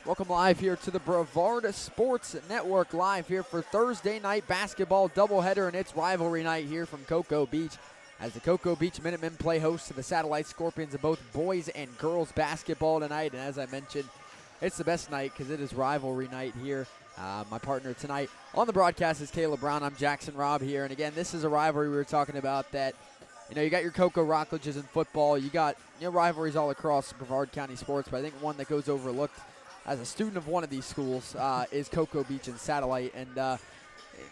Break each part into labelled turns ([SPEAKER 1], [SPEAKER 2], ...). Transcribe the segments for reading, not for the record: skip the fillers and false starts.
[SPEAKER 1] Welcome live here to the Brevard Sports Network, live here for Thursday night basketball doubleheader, and it's rivalry night here from Cocoa Beach as the Cocoa Beach Minutemen play host to the Satellite Scorpions of both boys and girls basketball tonight. And as I mentioned, it's the best night because it is rivalry night here. My partner tonight on the broadcast is Caleb Brown. I'm Jackson Robb here, and again, this is a rivalry we were talking about that. You got your Cocoa Rockledges in football. You got rivalries all across Brevard County sports, but I think one that goes overlooked as a student of one of these schools is Cocoa Beach and Satellite. And,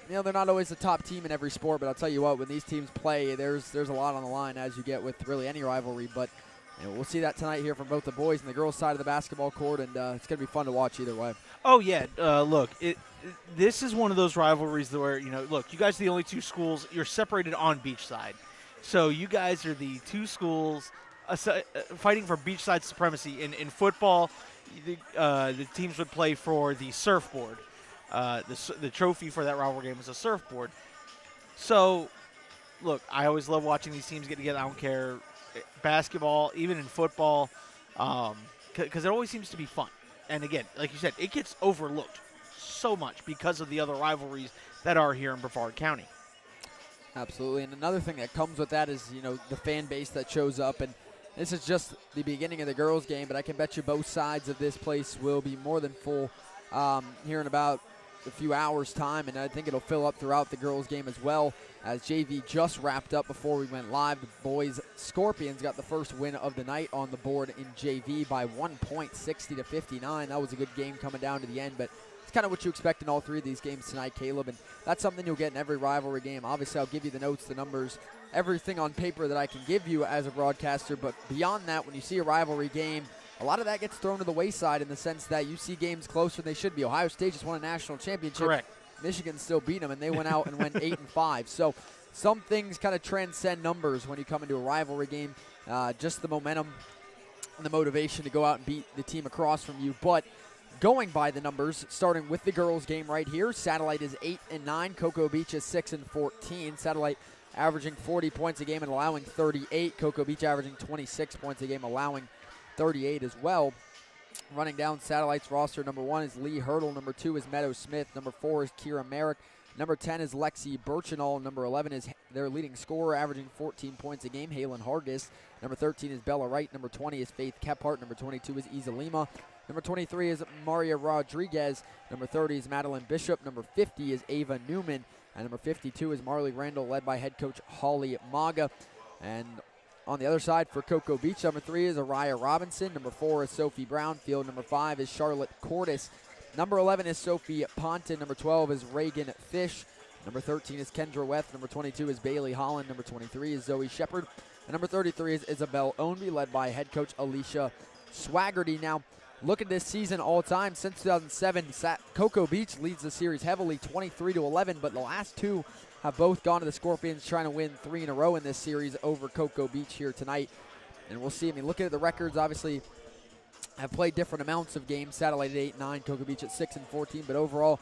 [SPEAKER 1] they're not always the top team in every sport, but I'll tell you what, when these teams play, there's a lot on the line as you get with really any rivalry. But we'll see that tonight here from both the boys and the girls side of the basketball court, and it's going to be fun to watch either way.
[SPEAKER 2] Oh, yeah. Look, this is one of those rivalries where, look, you guys are the only two schools. You're separated on Beachside. So you guys are the two schools fighting for beachside supremacy. In football, the teams would play for the surfboard. The trophy for that rivalry game is a surfboard. So, look, I always love watching these teams get together. I don't care, basketball, even in football, because it always seems to be fun. And again, like you said, it gets overlooked so much because of the other rivalries that are here in Brevard County.
[SPEAKER 1] Absolutely, and another thing that comes with that is, the fan base that shows up, and this is just the beginning of the girls' game, but I can bet you both sides of this place will be more than full here in about a few hours' time, and I think it'll fill up throughout the girls' game as well, as JV just wrapped up before we went live. The boys' Scorpions got the first win of the night on the board in JV by 1 point, 60-59. That was a good game coming down to the end, but it's kind of what you expect in all three of these games tonight, Caleb, and that's something you'll get in every rivalry game. Obviously, I'll give you the notes, the numbers, everything on paper that I can give you as a broadcaster, but beyond that, when you see a rivalry game, a lot of that gets thrown to the wayside in the sense that you see games closer than they should be. Ohio State just won a national championship.
[SPEAKER 2] Correct.
[SPEAKER 1] Michigan still beat them, and they went out and went 8-5. So some things kind of transcend numbers when you come into a rivalry game, just the momentum and the motivation to go out and beat the team across from you. But going by the numbers, starting with the girls' game right here, Satellite is 8-9, Cocoa Beach is 6-14. Satellite averaging 40 points a game and allowing 38. Cocoa Beach averaging 26 points a game, allowing 38 as well. Running down Satellite's roster, number 1 is Lee Hurdle, number 2 is Meadow Smith, number 4 is Kira Merrick, number 10 is Lexi Birchinall, number 11 is their leading scorer, averaging 14 points a game, Halen Hargis, number 13 is Bella Wright, number 20 is Faith Kephart, number 22 is Isa Lima, number 23 is Maria Rodriguez, number 30 is Madeline Bishop, number 50 is Ava Newman, and number 52 is Marley Randall, led by head coach Holly Maga. And on the other side for Cocoa Beach, number 3 is Araya Robinson. Number 4 is Sophie Brownfield. Number 5 is Charlotte Cordes. Number 11 is Sophie Ponton. Number 12 is Reagan Fish. Number 13 is Kendra Weth. Number 22 is Bailey Holland. Number 23 is Zoe Shepard. And number 33 is Isabel Ownby, led by head coach Alicia Swaggerty. Now, look at this season all time. Since 2007, Cocoa Beach leads the series heavily, 23-11, but the last two have both gone to the Scorpions, trying to win 3 in a row in this series over Cocoa Beach here tonight. And we'll see. Looking at the records, obviously, have played different amounts of games. Satellite at 8-9, Cocoa Beach at 6-14, but overall,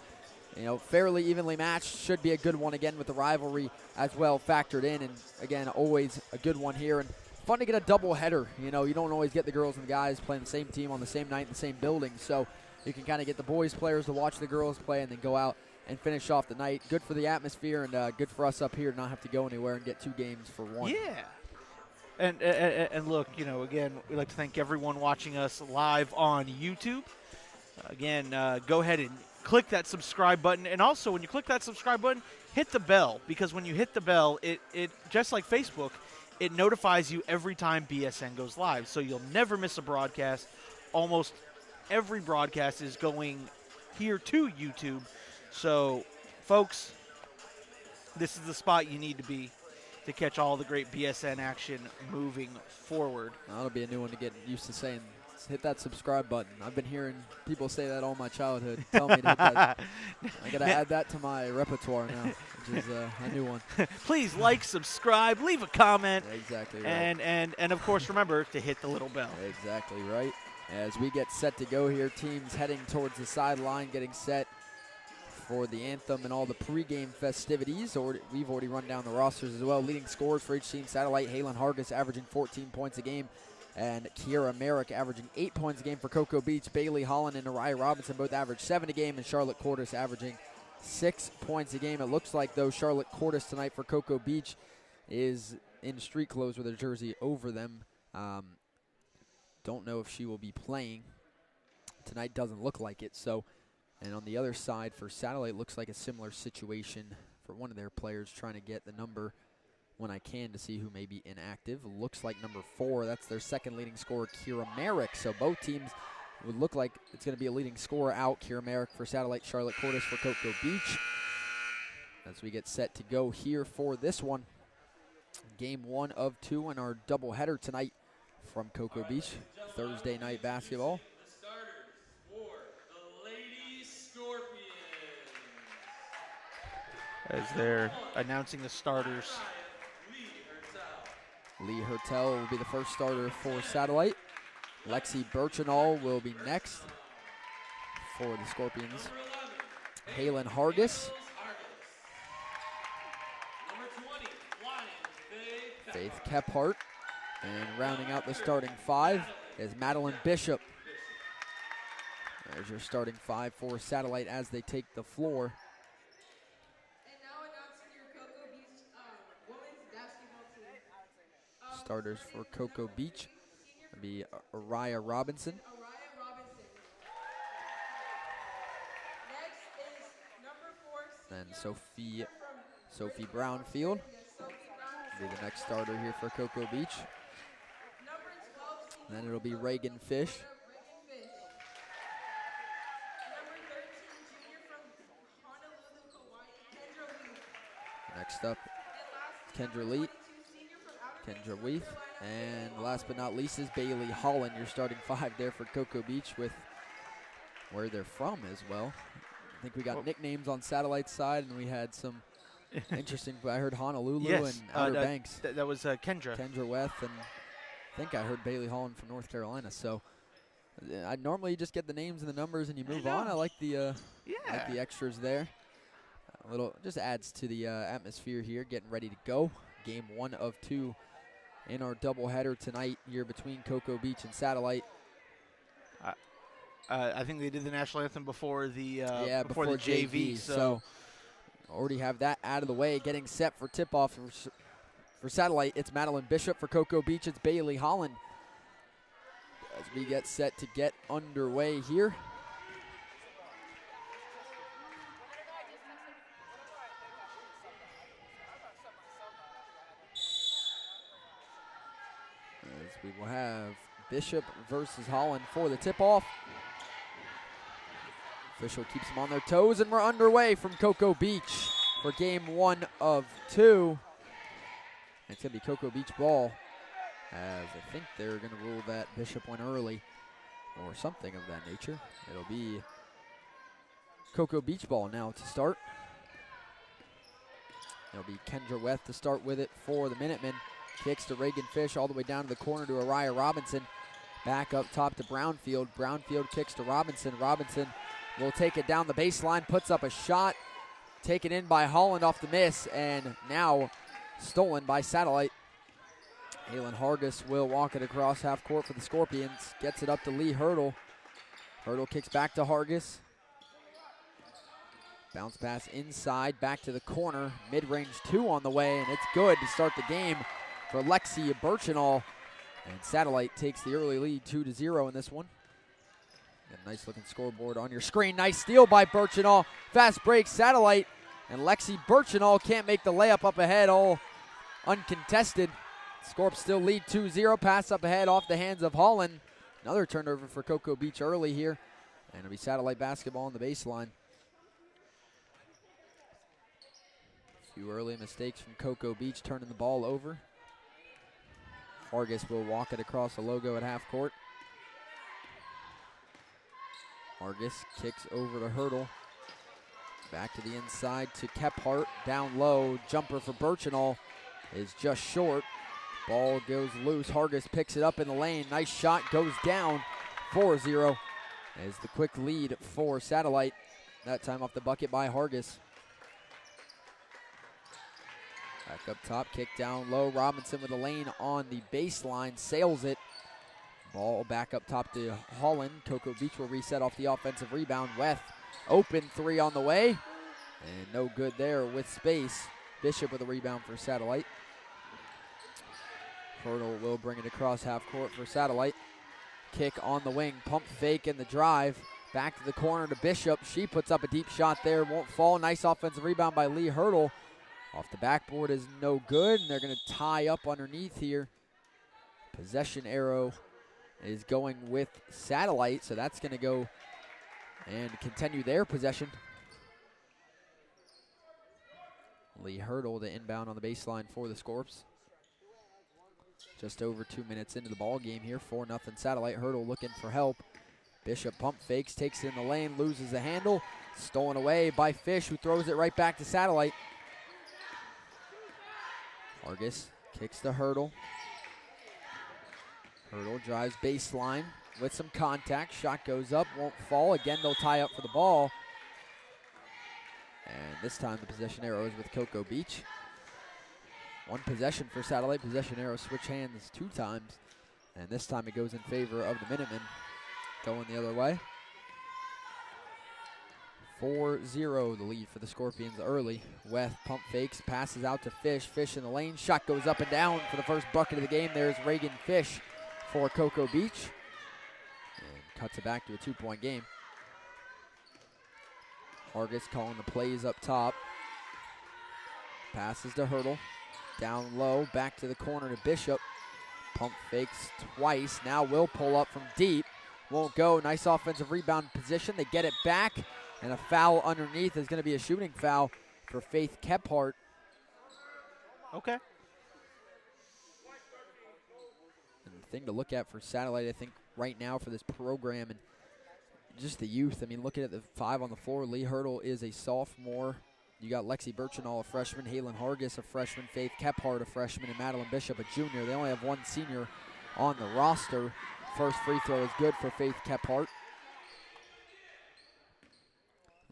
[SPEAKER 1] fairly evenly matched. Should be a good one again with the rivalry as well factored in. And again, always a good one here. And fun to get a double header. You don't always get the girls and the guys playing the same team on the same night in the same building. So you can kind of get the boys players to watch the girls play and then go out and finish off the night. Good for the atmosphere and good for us up here to not have to go anywhere and get 2 games for 1.
[SPEAKER 2] Yeah. And look, again, we'd like to thank everyone watching us live on YouTube. Again, go ahead and click that subscribe button. And also, when you click that subscribe button, hit the bell, because when you hit the bell, it just like Facebook, it notifies you every time BSN goes live. So you'll never miss a broadcast. Almost every broadcast is going here to YouTube. So, folks, this is the spot you need to be to catch all the great BSN action moving forward.
[SPEAKER 1] That'll be a new one to get used to saying. Hit that subscribe button. I've been hearing people say that all my childhood. Tell me to hit that. I got to add that to my repertoire now, which is a new one.
[SPEAKER 2] Please like, subscribe, leave a comment.
[SPEAKER 1] Exactly right.
[SPEAKER 2] And of course, remember to hit the little bell.
[SPEAKER 1] Exactly right. As we get set to go here, teams heading towards the sideline, getting set for the anthem and all the pregame festivities. We've already run down the rosters as well. Leading scorers for each team, Satellite, Halen Hargis averaging 14 points a game. and Kiera Merrick averaging 8 points a game for Cocoa Beach. Bailey Holland and Araya Robinson both average 7 a game, and Charlotte Cordes averaging 6 points a game. It looks like, though, Charlotte Cordes tonight for Cocoa Beach is in street clothes with a jersey over them. Don't know if she will be playing tonight. Doesn't look like it. So, and on the other side for Satellite, looks like a similar situation for one of their players, trying to get the number when I can to see who may be inactive. Looks like number 4, that's their second leading scorer, Kiera Merrick. So both teams would look like it's going to be a leading scorer out. Kiera Merrick for Satellite, Charlotte Cordes for Cocoa Beach. As we get set to go here for this one. Game 1 of 2 in our doubleheader tonight from Cocoa Beach. Thursday night basketball.
[SPEAKER 3] The starters for the Lady Scorpions.
[SPEAKER 2] As they're announcing the starters.
[SPEAKER 1] Lee Hertel will be the first starter for Satellite. Lexi Birchinall will be next for the Scorpions. Halen Hargis. Faith Kephart. And rounding out the starting 5 is Madeline Bishop. There's your starting 5 for Satellite as they take the floor.
[SPEAKER 4] And now announcing your Cocoa Beach women's basketball team.
[SPEAKER 1] Starters for Cocoa Beach will be Araya Robinson.
[SPEAKER 4] Araya Robinson. Next is number 4.
[SPEAKER 1] Then Sophie Brownfield will be the next starter here for Cocoa Beach.
[SPEAKER 4] Number 12.
[SPEAKER 1] And then it'll be Reagan Fish.
[SPEAKER 4] Reagan Fish. Number 13, junior from Honolulu, Hawaii, Kendra Lee.
[SPEAKER 1] Next up,
[SPEAKER 4] And lastly,
[SPEAKER 1] Kendra
[SPEAKER 4] number
[SPEAKER 1] Lee.
[SPEAKER 4] 22, senior from Outer
[SPEAKER 1] Kendra
[SPEAKER 4] Banks,
[SPEAKER 1] Weath.
[SPEAKER 4] North
[SPEAKER 1] And
[SPEAKER 4] Carolina,
[SPEAKER 1] last but not least is Bailey Holland, your starting 5 there for Cocoa Beach, with where they're from as well. I think we got nicknames on Satellite side, and we had some interesting. I heard Honolulu
[SPEAKER 2] Yes,
[SPEAKER 1] and Outer Banks.
[SPEAKER 2] That was Kendra.
[SPEAKER 1] Kendra Weath, and I think I heard Bailey Holland from North Carolina. So I normally just get the names and the numbers and you move on. I like the like the extras there. A little just adds to the atmosphere here. Getting ready to go. Game 1 of 2 in our doubleheader tonight here between Cocoa Beach and Satellite.
[SPEAKER 2] I think they did the national anthem before the
[SPEAKER 1] before
[SPEAKER 2] the JV.
[SPEAKER 1] So already have that out of the way. Getting set for tip-off for Satellite. It's Madeline Bishop. For Cocoa Beach, it's Bailey Holland. As we get set to get underway here. As we will have Bishop versus Holland for the tip-off. Official keeps them on their toes, and we're underway from Cocoa Beach for game 1 of 2. It's going to be Cocoa Beach ball, as I think they're going to rule that Bishop went early or something of that nature. It'll be Cocoa Beach ball now to start. It'll be Kendra Weath to start with it for the Minutemen. Kicks to Reagan Fish all the way down to the corner to Araya Robinson. Back up top to Brownfield. Brownfield kicks to Robinson. Robinson will take it down the baseline, puts up a shot, taken in by Holland off the miss, and now stolen by Satellite. Halen Hargis will walk it across half court for the Scorpions. Gets it up to Lee Hurdle. Hurdle kicks back to Hargis. Bounce pass inside, back to the corner. Mid-range 2 on the way, and it's good to start the game for Lexi Birchinall. And Satellite takes the early lead 2-0 in this one. Got a nice looking scoreboard on your screen. Nice steal by Birchinall. Fast break, Satellite. And Lexi Birchinall can't make the layup up ahead, all uncontested. Scorps still lead 2-0. Pass up ahead off the hands of Holland. Another turnover for Cocoa Beach early here. And it'll be Satellite basketball on the baseline. A few early mistakes from Cocoa Beach turning the ball over. Hargis will walk it across the logo at half court. Hargis kicks over to Hurdle. Back to the inside to Kephart. Down low. Jumper for Birchinall is just short. Ball goes loose. Hargis picks it up in the lane. Nice shot. Goes down. 4-0 is the quick lead for Satellite. That time off the bucket by Hargis. Back up top. Kick down low. Robinson with a lane on the baseline. Sails it. Ball back up top to Holland. Cocoa Beach will reset off the offensive rebound. Weth, open three on the way. And no good there with space. Bishop with a rebound for Satellite. Hurdle will bring it across half court for Satellite. Kick on the wing, pump fake in the drive. Back to the corner to Bishop. She puts up a deep shot there, won't fall. Nice offensive rebound by Lee Hurdle. Off the backboard is no good, and they're going to tie up underneath here. Possession arrow is going with Satellite, so that's going to go and continue their possession. Lee Hurdle the inbound on the baseline for the Scorps. Just over 2 minutes into the ball game here, 4-0 Satellite. Hurdle looking for help. Bishop pump fakes, takes it in the lane, loses the handle. Stolen away by Fish, who throws it right back to Satellite. Argus kicks to Hurdle. Hurdle drives baseline with some contact. Shot goes up, won't fall. Again, they'll tie up for the ball. And this time the possession arrow is with Cocoa Beach. One possession for Satellite. Possession arrow switch hands 2 times. And this time it goes in favor of the Minutemen. Going the other way. 4-0 the lead for the Scorpions early. Weth pump fakes, passes out to Fish. Fish in the lane. Shot goes up and down for the first bucket of the game. There's Reagan Fish for Cocoa Beach. And cuts it back to a 2-point game. Argus calling the plays up top. Passes to Hurdle. Down low, back to the corner to Bishop. Pump fakes twice. Now will pull up from deep. Won't go. Nice offensive rebound position. They get it back. And a foul underneath is going to be a shooting foul for Faith Kephart.
[SPEAKER 2] Okay.
[SPEAKER 1] And the thing to look at for Satellite, I think, right now for this program and just the youth. I mean, looking at the 5 on the floor, Lee Hurdle is a sophomore. You got Lexi Birchinall, a freshman, Halen Hargis, a freshman, Faith Kephart, a freshman, and Madeline Bishop, a junior. They only have 1 senior on the roster. First free throw is good for Faith Kephart.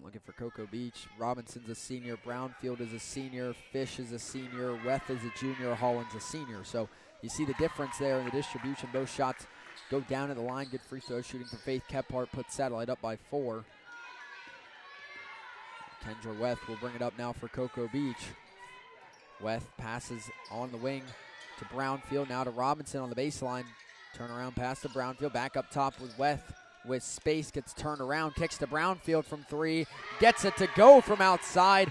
[SPEAKER 1] Looking for Cocoa Beach. Robinson's a senior. Brownfield is a senior. Fish is a senior. Weth is a junior. Holland's a senior. So you see the difference there in the distribution. Both shots go down at the line. Good free throw shooting for Faith Kephart. Puts Satellite up by 4. Kendra Weth will bring it up now for Cocoa Beach. Weth passes on the wing to Brownfield. Now to Robinson on the baseline. Turnaround pass to Brownfield. Back up top with Weth. With space, gets turned around, kicks to Brownfield from 3, gets it to go from outside.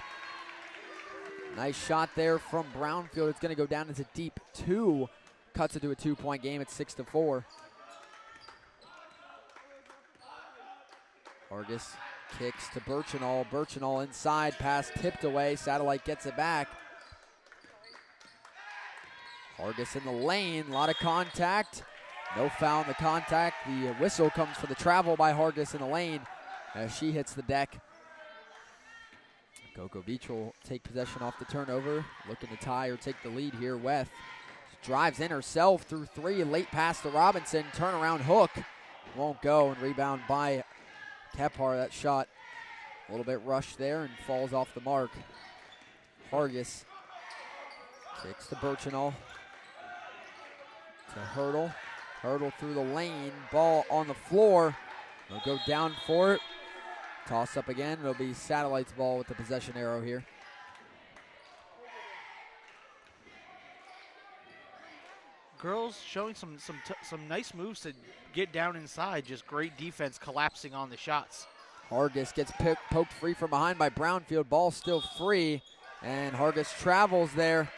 [SPEAKER 1] Nice shot there from Brownfield. It's going to go down as a deep 2. Cuts it to a 2-point game. It's 6-4. Argus kicks to Birchinall. Birchinall inside, pass tipped away. Satellite gets it back. Argus in the lane, a lot of contact. No foul in the contact. The whistle comes for the travel by Hargis in the lane as she hits the deck. Cocoa Beach will take possession off the turnover. Looking to tie or take the lead here. Weth drives in herself through 3. Late pass to Robinson. Turnaround hook. Won't go, and rebound by Kephart. That shot a little bit rushed there and falls off the mark. Hargis kicks to Birchinall. To Hurdle. Hurdle through the lane, ball on the floor. They'll go down for it. Toss up again. It'll be Satellite's ball with the possession arrow here.
[SPEAKER 2] Girls showing some nice moves to get down inside. Just great defense, collapsing on the shots.
[SPEAKER 1] Hargis gets poked free from behind by Brownfield. Ball still free, and Hargis travels there.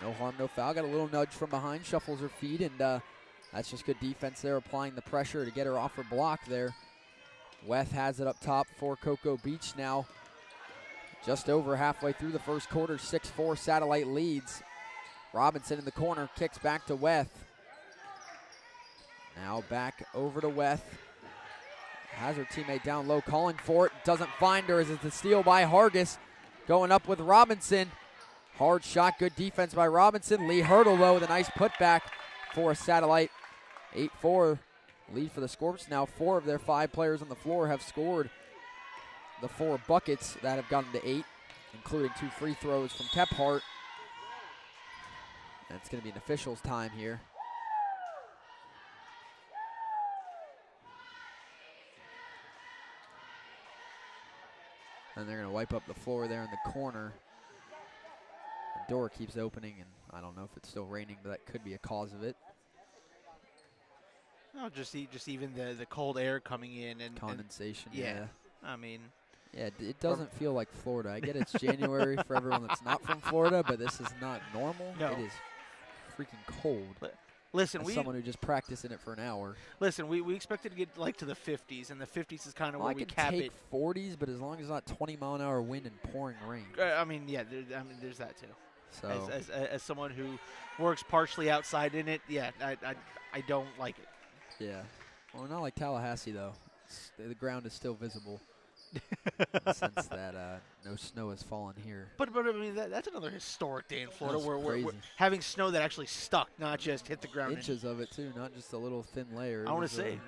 [SPEAKER 1] No harm, no foul. Got a little nudge from behind, shuffles her feet, and that's just good defense there, applying the pressure to get her off her block there. Weth has it up top for Cocoa Beach now. Just over halfway through the first quarter, 6-4 Satellite leads. Robinson in the corner, kicks back to Weth. Now back over to Weth. Has her teammate down low, calling for it. Doesn't find her as it's a steal by Hargis. Going up with Robinson. Hard shot, good defense by Robinson. Lee Hurdle, though, with a nice putback for Satellite. 8-4 lead for the Scorps. Now 4 of their 5 players on the floor have scored the 4 buckets that have gotten to 8, including 2 free throws from Kephart. And it's going to be an official's time here. And they're going to wipe up the floor there in the corner. The door keeps opening, and I don't know if it's still raining, but that could be a cause of it.
[SPEAKER 2] No, just even the cold air coming in and
[SPEAKER 1] Condensation,
[SPEAKER 2] yeah.
[SPEAKER 1] yeah.
[SPEAKER 2] I mean,
[SPEAKER 1] yeah, it doesn't feel like Florida. I get it's January for everyone that's not from Florida, but this is not normal.
[SPEAKER 2] No.
[SPEAKER 1] It is freaking cold.
[SPEAKER 2] listen,
[SPEAKER 1] As someone who just practiced in it for an hour.
[SPEAKER 2] Listen, we expected to get like to the 50s, and the 50s is kind of where we cap
[SPEAKER 1] I
[SPEAKER 2] it.
[SPEAKER 1] can take 40s, but as long as it's not 20-mile-an-hour wind and pouring rain.
[SPEAKER 2] I mean, yeah, there's that too.
[SPEAKER 1] So
[SPEAKER 2] As someone who works partially outside in it, yeah, I don't like it.
[SPEAKER 1] yeah, well, not like Tallahassee though. The ground is still visible. Since that no snow has fallen here.
[SPEAKER 2] But I mean that's another historic day in Florida
[SPEAKER 1] That's
[SPEAKER 2] where we're
[SPEAKER 1] crazy.
[SPEAKER 2] having snow that actually stuck, not just hit the ground.
[SPEAKER 1] Inches of it too, not just a little thin layer.
[SPEAKER 2] I want to say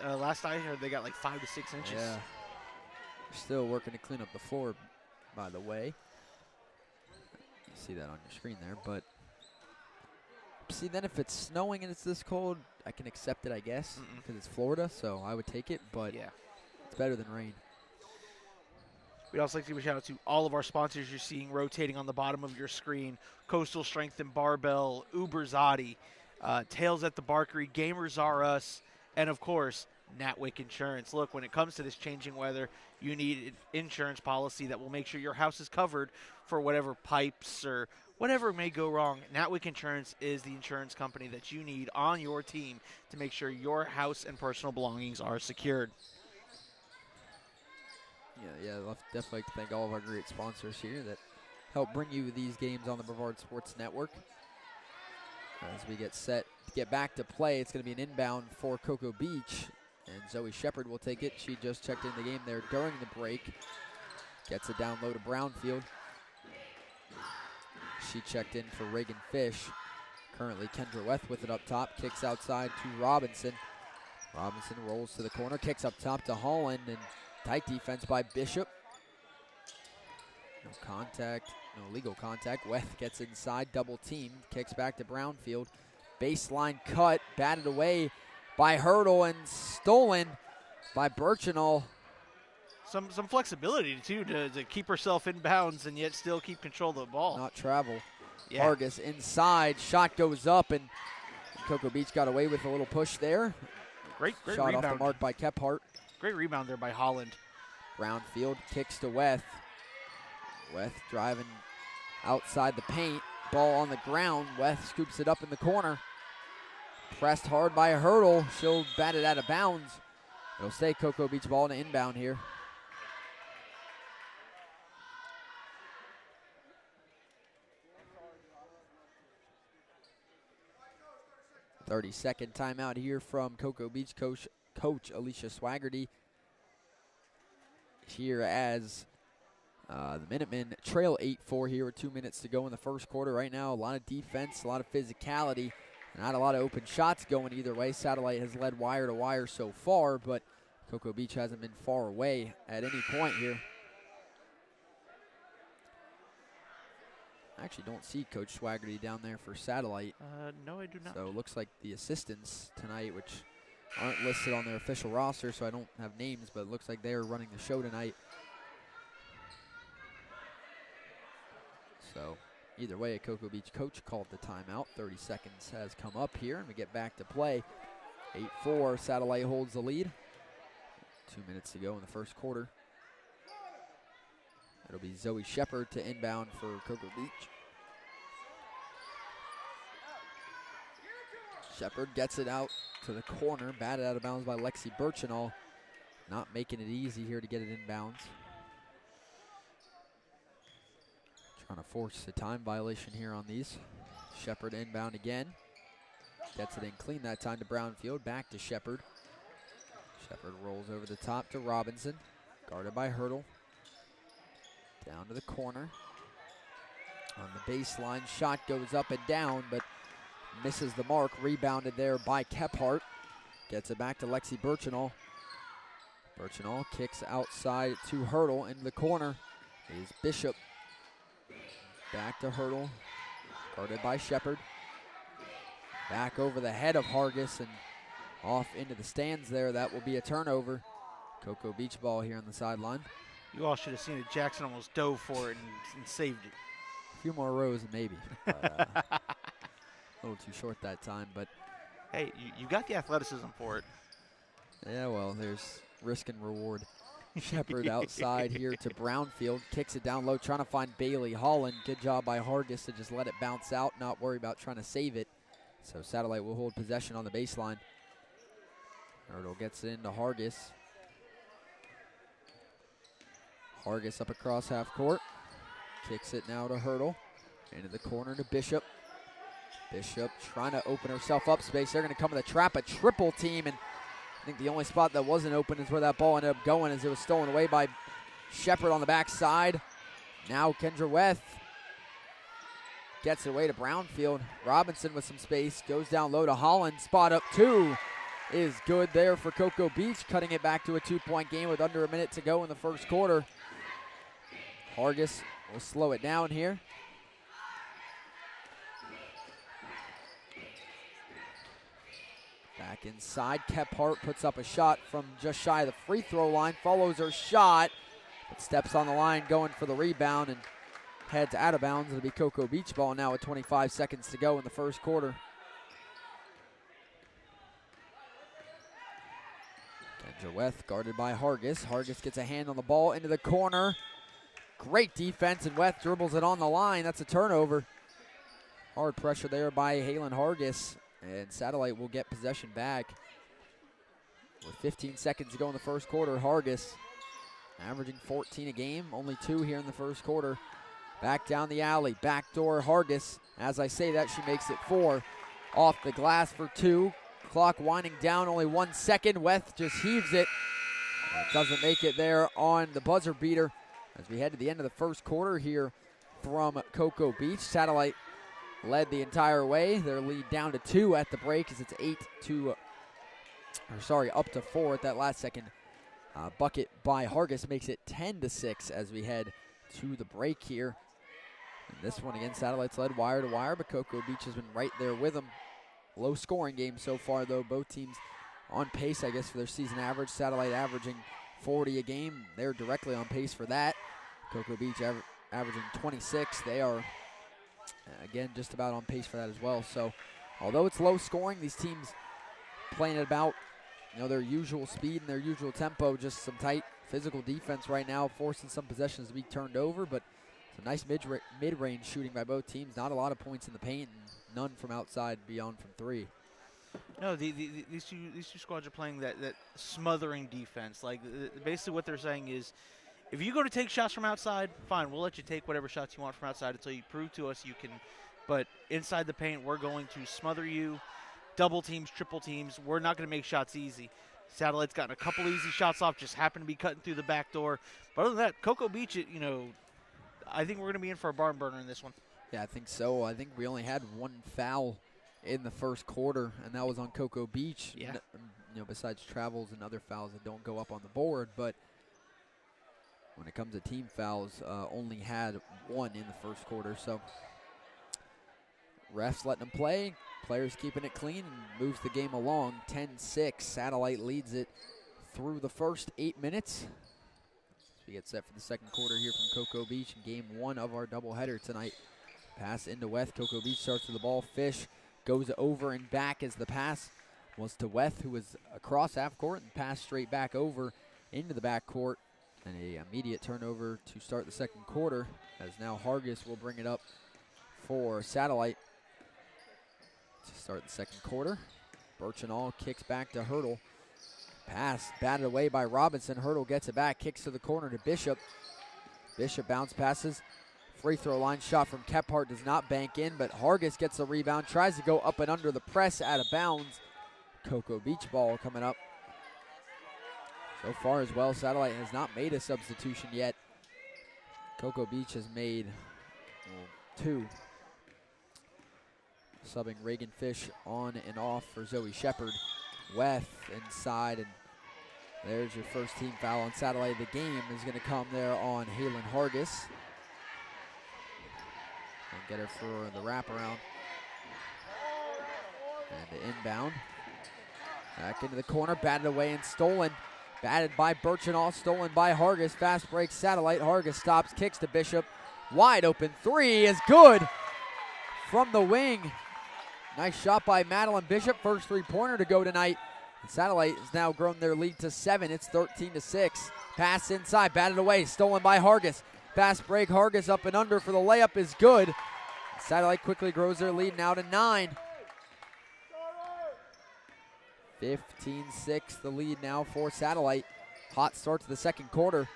[SPEAKER 2] last I heard they got like 5 to 6 inches.
[SPEAKER 1] Yeah. They're still working to clean up the floor, by the way. You see that on your screen there, but see, then if it's snowing and it's this cold, I can accept it, I guess, because it's Florida, so I would take it, but
[SPEAKER 2] yeah,
[SPEAKER 1] it's better than rain.
[SPEAKER 2] We'd also like to give a shout out to all of our sponsors you're seeing rotating on the bottom of your screen: Coastal Strength and Barbell, Uber Zadi, Tails at the Barkery, Gamers R Us, and of course, Natwick Insurance. Look, when it comes to this changing weather, you need an insurance policy that will make sure your house is covered for whatever pipes or whatever may go wrong. Natwick Insurance is the insurance company that you need on your team to make sure your house and personal belongings are secured.
[SPEAKER 1] Yeah, I'd definitely like to thank all of our great sponsors here that help bring you these games on the Brevard Sports Network. As we get set to get back to play, it's going to be an inbound for Cocoa Beach, and Zoe Shepard will take it. She just checked in the game there during the break. Gets it down low to Brownfield. She checked in for Reagan Fish. Currently Kendra Weth with it up top, kicks outside to Robinson. Robinson rolls to the corner, kicks up top to Holland, and tight defense by Bishop. No contact, no legal contact. Weth gets inside, double teamed, kicks back to Brownfield. Baseline cut, batted away by Hurdle and stolen by Birchinall.
[SPEAKER 2] Some flexibility, too, to keep herself in bounds and yet still keep control of the ball.
[SPEAKER 1] Not travel.
[SPEAKER 2] Yeah.
[SPEAKER 1] Vargas inside, shot goes up, and Cocoa Beach got away with a little push there.
[SPEAKER 2] Great
[SPEAKER 1] shot
[SPEAKER 2] rebound.
[SPEAKER 1] off the mark by Kephart.
[SPEAKER 2] Great rebound there by Holland.
[SPEAKER 1] Brownfield kicks to Weth. Weth driving outside the paint. Ball on the ground. Weth scoops it up in the corner. Pressed hard by Hurdle. She'll bat it out of bounds. It'll stay Cocoa Beach ball to inbound here. .30-second timeout here from Cocoa Beach coach Alicia Swaggerty. Here as the Minutemen trail 8-4 here with 2 minutes to go in the first quarter. Right now, a lot of defense, a lot of physicality, not a lot of open shots going either way. Satellite has led wire to wire so far, but Cocoa Beach hasn't been far away at any point here. I actually don't see Coach Swaggerty down there for Satellite.
[SPEAKER 2] No, I do not.
[SPEAKER 1] So it looks like the assistants tonight, which aren't listed on their official roster, so I don't have names, but it looks like they're running the show tonight. So either way, a Cocoa Beach coach called the timeout. 30 seconds has come up here, and we get back to play. 8-4, Satellite holds the lead. 2 minutes to go in the first quarter. It'll be Zoe Shepard to inbound for Cocoa Beach. Shepard gets it out to the corner, batted out of bounds by Lexi Birchinall. Not making it easy here to get it inbounds. Trying to force a time violation here on these. Shepard inbound again. Gets it in clean that time to Brownfield, back to Shepard. Shepard rolls over the top to Robinson, guarded by Hurdle. Down to the corner. On the baseline, shot goes up and down, but misses the mark. Rebounded there by Kephart. Gets it back to Lexi Birchinall. Birchinall kicks outside to Hurdle in the corner. Is Bishop. Back to Hurdle, guarded by Shepard. Back over the head of Hargis and off into the stands there. That will be a turnover. Cocoa Beach ball here on the sideline.
[SPEAKER 2] You all should have seen it. Jackson almost dove for it and saved it.
[SPEAKER 1] A few more rows maybe. But, a little too short that time, but
[SPEAKER 2] Hey, you got the athleticism for it.
[SPEAKER 1] yeah, well, there's risk and reward. Shepard outside here to Brownfield, kicks it down low, trying to find Bailey Holland. Good job by Hargis to just let it bounce out, not worry about trying to save it. So Satellite will hold possession on the baseline. Hurdle gets it into Hargis. Hargis up across half court. Kicks it now to Hurdle. Into the corner to Bishop. Bishop trying to open herself up space. They're going to come with a trap, a triple team, and I think the only spot that wasn't open is where that ball ended up going, as it was stolen away by Shepard on the backside. Now Kendra Weth gets it away to Brownfield. Robinson with some space, goes down low to Holland. Spot up two is good there for Cocoa Beach, cutting it back to a 2-point game with under a minute to go in the first quarter. Hargis will slow it down here. Back inside, Kephart puts up a shot from just shy of the free throw line, follows her shot, but steps on the line going for the rebound and heads out of bounds. It'll be Cocoa Beach ball now with 25 seconds to go in the first quarter. Kendra Weth guarded by Hargis. Hargis gets a hand on the ball into the corner. Great defense, and Weth dribbles it on the line. That's a turnover. Hard pressure there by Halen Hargis, and Satellite will get possession back. With 15 seconds to go in the first quarter, Hargis averaging 14 a game, only 2 here in the first quarter. Back down the alley, backdoor Hargis. As I say that, she makes it 4. Off the glass for 2. Clock winding down, only 1 second. Weth just heaves it. Doesn't make it there on the buzzer beater. As we head to the end of the first quarter here from Cocoa Beach, Satellite led the entire way. Their lead down to 2 at the break, as it's up to 4 at that last second. Bucket by Hargis makes it 10-6 as we head to the break here. And this one again, Satellite's led wire to wire, but Cocoa Beach has been right there with them. Low scoring game so far though. Both teams on pace, I guess, for their season average. Satellite averaging 40 a game. They're directly on pace for that. Cocoa Beach averaging 26. They are, again, just about on pace for that as well. So, although it's low scoring, these teams playing at about, their usual speed and their usual tempo. Just some tight physical defense right now, forcing some possessions to be turned over, but some nice mid-range shooting by both teams. Not a lot of points in the paint, and none from outside beyond from 3.
[SPEAKER 2] No, these two squads are playing that smothering defense. Like, basically what they're saying is, if you go to take shots from outside, fine, we'll let you take whatever shots you want from outside until you prove to us you can. But inside the paint, we're going to smother you, double teams, triple teams. We're not going to make shots easy. Satellite's gotten a couple easy shots off, just happen to be cutting through the back door. But other than that, Cocoa Beach, I think we're going to be in for a barn burner in this one.
[SPEAKER 1] Yeah, I think so. I think we only had 1 foul in the first quarter, and that was on Cocoa Beach.
[SPEAKER 2] Yeah.
[SPEAKER 1] Besides travels and other fouls that don't go up on the board, but when it comes to team fouls, only had 1 in the first quarter. So refs letting them play, players keeping it clean, and moves the game along. 10-6, Satellite leads it through the first 8 minutes. So we get set for the second quarter here from Cocoa Beach in game 1 of our doubleheader tonight. Pass into Weth. Cocoa Beach starts with the ball. Fish goes over and back as the pass was to Weth, who was across half court, and passed straight back over into the back court. And an immediate turnover to start the second quarter, as now Hargis will bring it up for Satellite to start the second quarter. Birchinall kicks back to Hurdle. Pass batted away by Robinson. Hurdle gets it back, kicks to the corner to Bishop. Bishop bounce passes. Free throw line shot from Kephart does not bank in, but Hargis gets the rebound, tries to go up and under the press, out of bounds. Cocoa Beach ball coming up. So far as well, Satellite has not made a substitution yet. Cocoa Beach has made 2. Subbing Reagan Fish on and off for Zoe Shepard. Weth inside, and there's your first team foul on Satellite. The game is going to come there on Halen Hargis. And get her for the wraparound. And the inbound. Back into the corner, batted away and stolen. Batted by Birchenall, stolen by Hargis. Fast break, Satellite. Hargis stops, kicks to Bishop. Wide open three is good from the wing. Nice shot by Madeline Bishop. First three-pointer to go tonight. And Satellite has now grown their lead to 7. It's 13-6. Pass inside, batted away, stolen by Hargis. Fast break, Hargis up and under for the layup is good. Satellite quickly grows their lead now to 9. 15-6 the lead now for Satellite. Hot start to the second quarter.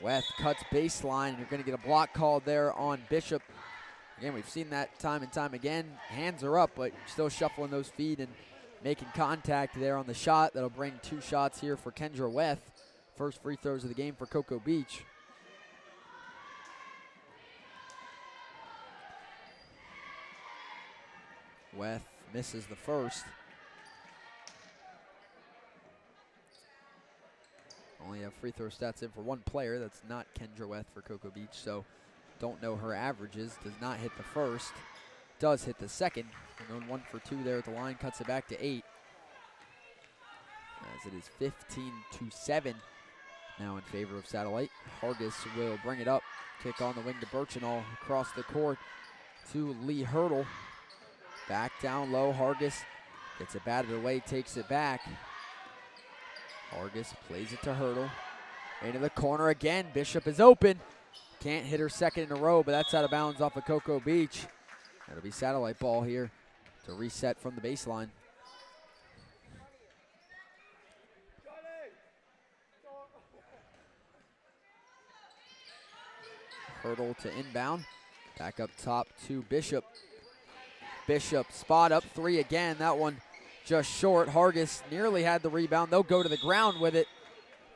[SPEAKER 1] Weth cuts baseline, and you're going to get a block called there on Bishop. Again, we've seen that time and time again. Hands are up, but still shuffling those feet and making contact there on the shot. That'll bring 2 shots here for Kendra Weth. First free throws of the game for Cocoa Beach. Weth misses the first. Only have free throw stats in for one player. That's not Kendra Weth for Cocoa Beach, so don't know her averages. Does not hit the first. Does hit the second. We're going 1 for 2 there at the line. Cuts it back to 8. As it is 15-7 now in favor of Satellite. Hargis will bring it up. Kick on the wing to Birchenall. Across the court to Lee Hurdle. Back down low. Hargis gets it batted away. Takes it back. Hargis plays it to Hurdle. Into the corner again. Bishop is open. Can't hit her second in a row, but that's out of bounds off of Cocoa Beach. That'll be Satellite ball here to reset from the baseline. Hurdle to inbound. Back up top to Bishop. Bishop spot up 3 again. That one just short. Hargis nearly had the rebound. They'll go to the ground with it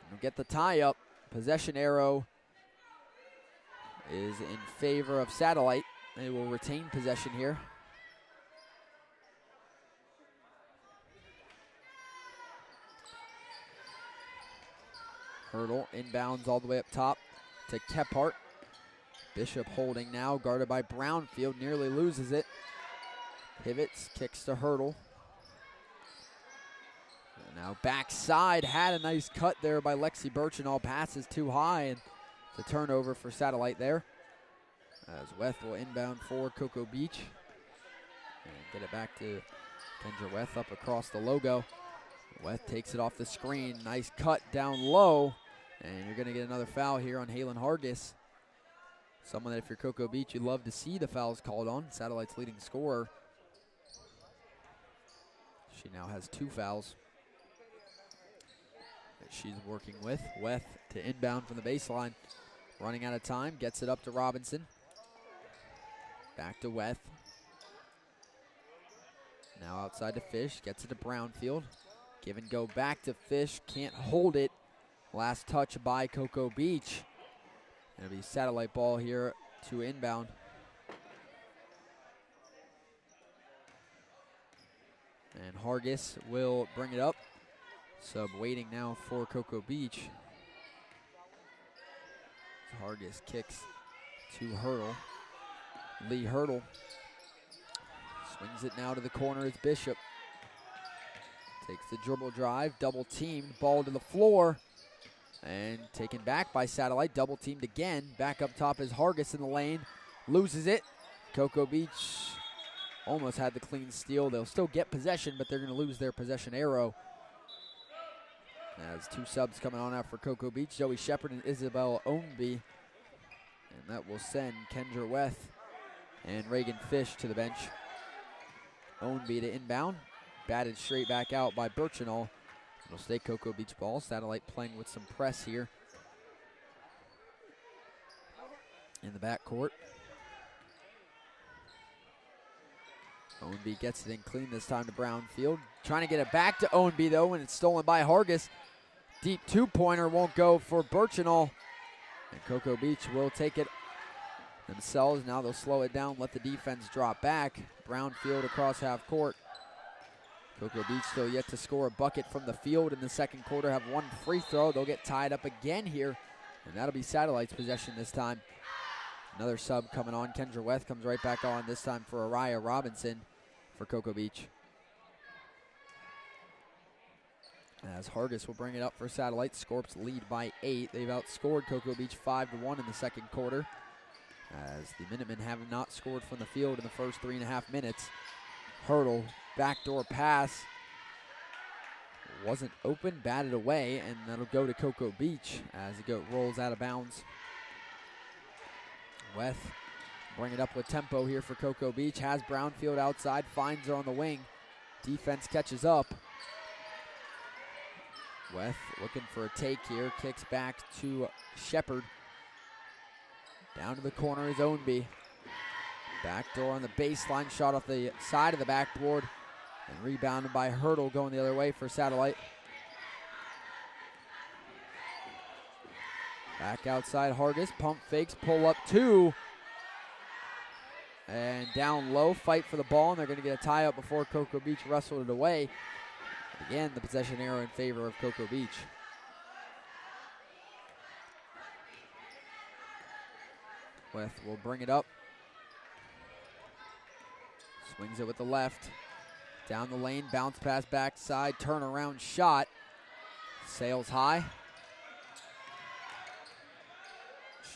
[SPEAKER 1] and get the tie up. Possession arrow is in favor of Satellite. They will retain possession here. Hurdle inbounds all the way up top to Kephart. Bishop holding now, guarded by Brownfield, nearly loses it. Pivots, kicks to Hurdle. And now backside, had a nice cut there by Lexi Birchenall. Passes too high, and the turnover for Satellite there. As Weth will inbound for Cocoa Beach. And get it back to Kendra Weth up across the logo. Weth takes it off the screen. Nice cut down low. And you're going to get another foul here on Halen Hargis. Someone that if you're Cocoa Beach, you'd love to see the fouls called on. Satellite's leading scorer. She now has 2 fouls that she's working with. Weth to inbound from the baseline. Running out of time, gets it up to Robinson. Back to Weth. Now outside to Fish, gets it to Brownfield. Give and go back to Fish, can't hold it. Last touch by Cocoa Beach. It'll be Satellite ball here to inbound. And Hargis will bring it up. Sub waiting now for Cocoa Beach. Hargis kicks to Hurdle. Lee Hurdle swings it now to the corner as Bishop. Takes the dribble drive, double teamed, ball to the floor. And taken back by Satellite, double teamed again. Back up top is Hargis in the lane. Loses it. Cocoa Beach almost had the clean steal. They'll still get possession, but they're going to lose their possession arrow. As 2 subs coming on out for Cocoa Beach, Joey Shepard and Isabel Ownby. And that will send Kendra Weth and Reagan Fish to the bench. Ownby to inbound. Batted straight back out by Birchenall. It'll stay Cocoa Beach ball. Satellite playing with some press here in the backcourt. Ownby gets it in clean this time to Brownfield. Trying to get it back to Ownby though, and it's stolen by Hargis. Deep 2-pointer won't go for Birchenall. And Cocoa Beach will take it themselves. Now they'll slow it down, let the defense drop back. Brownfield across half court. Cocoa Beach still yet to score a bucket from the field in the second quarter. Have 1 free throw. They'll get tied up again here. And that'll be Satellite's possession this time. Another sub coming on. Kendra Weth comes right back on, this time for Araya Robinson. for Cocoa Beach. As Hargis will bring it up for Satellite. Scorps lead by 8. They've outscored Cocoa Beach 5-1 in the second quarter, as the Minutemen have not scored from the field in the first 3.5 minutes. Hurdle, backdoor pass. Wasn't open, batted away, and that'll go to Cocoa Beach as it rolls out of bounds. Weth bring it up with tempo here for Cocoa Beach. Has Brownfield outside, finds her on the wing. Defense catches up. Weth looking for a take here, kicks back to Shepard. Down to the corner is Ownby. Backdoor on the baseline, shot off the side of the backboard, and rebounded by Hurdle, going the other way for Satellite. Back outside Hargis, pump fakes, pull up 2. And down low, fight for the ball, and they're going to get a tie up before Cocoa Beach wrestled it away. Again, the possession arrow in favor of Cocoa Beach. Weth will bring it up. Swings it with the left. Down the lane, bounce pass backside, turnaround shot. Sails high.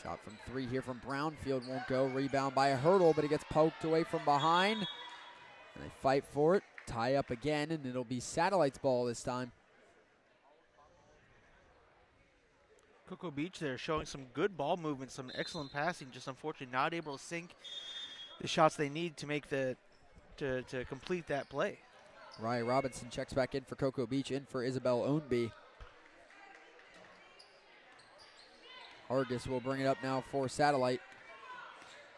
[SPEAKER 1] Shot from 3 here from Brownfield won't go. Rebound by a Hurdle, but it gets poked away from behind. And they fight for it. Tie up again, and it'll be Satellite's ball this time.
[SPEAKER 2] Cocoa Beach, they're showing some good ball movement, some excellent passing, just unfortunately not able to sink the shots they need to make to complete that play.
[SPEAKER 1] Ryan Robinson checks back in for Cocoa Beach, in for Isabel Ownby. Hargis will bring it up now for Satellite.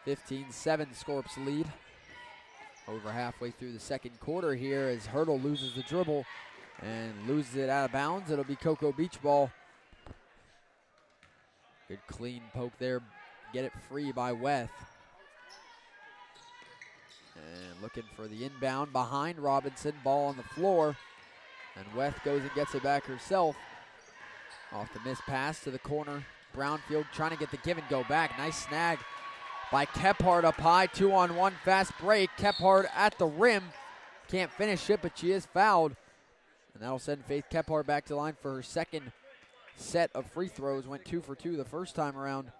[SPEAKER 1] 15-7 Scorps lead. Over halfway through the second quarter here as Hurdle loses the dribble and loses it out of bounds. It'll be Cocoa Beach ball. Good clean poke there. Get it free by Weth. And looking for the inbound behind Robinson. Ball on the floor. And Weth goes and gets it back herself. Off the missed pass to the corner. Brownfield trying to get the give and go back. Nice snag by Kephart up high. 2-on-1 fast break. Kephart at the rim. Can't finish it, but she is fouled. And that'll send Faith Kephart back to the line for her second set of free throws. Went 2 for 2 the first time around.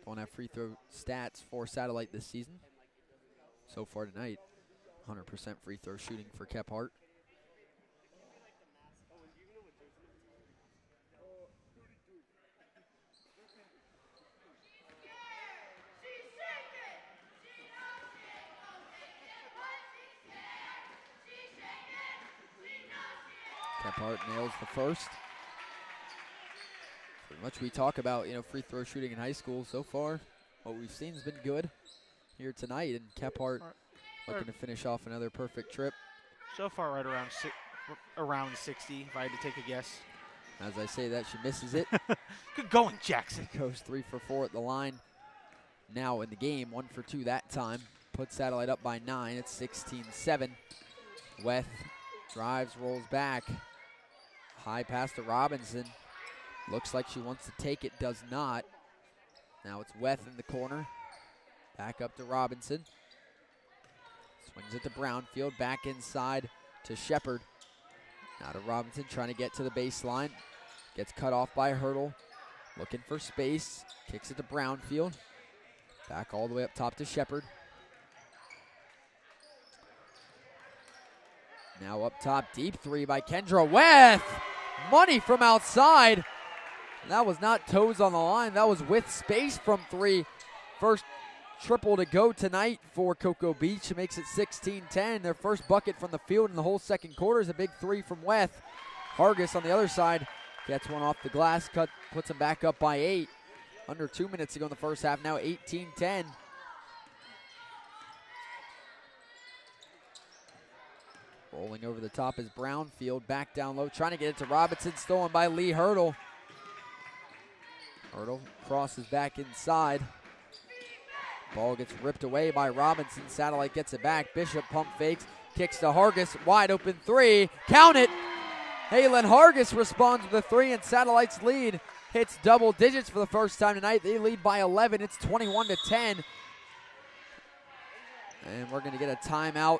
[SPEAKER 1] Don't have free throw stats for Satellite this season. So far tonight, 100% free throw shooting for Kephart. Kephart nails the first. Pretty much we talk about, free throw shooting in high school so far. What we've seen has been good here tonight, and Kephart looking to finish off another perfect trip.
[SPEAKER 2] So far, right around 60, if I had to take a guess.
[SPEAKER 1] As I say that, she misses it.
[SPEAKER 2] Good going, Jackson.
[SPEAKER 1] Goes 3 for 4 at the line. Now in the game, 1 for 2 that time. Puts Satellite up by 9. It's 16-7. Weth drives, rolls back. High pass to Robinson. Looks like she wants to take it, does not. Now it's Weth in the corner. Back up to Robinson. Swings it to Brownfield, back inside to Shepard. Now to Robinson, trying to get to the baseline. Gets cut off by Hurdle. Looking for space. Kicks it to Brownfield. Back all the way up top to Shepard. Now up top, deep 3 by Kendra Weth. Money from outside. That was not toes on the line. That was with space from 3. First triple to go tonight for Cocoa Beach. It makes it 16-10. Their first bucket from the field in the whole second quarter is a big 3 from Weth. Hargis on the other side gets one off the glass, puts them back up by 8. Under 2 minutes to go in the first half, now 18-10. Rolling over the top is Brownfield, back down low, trying to get it to Robinson, stolen by Lee Hurdle. Hurdle crosses back inside. Ball gets ripped away by Robinson. Satellite gets it back. Bishop pump fakes, kicks to Hargis, wide open 3. Count it! Halen Hargis responds with a 3, and Satellite's lead hits double digits for the first time tonight. They lead by 11. It's 21-10. And we're going to get a timeout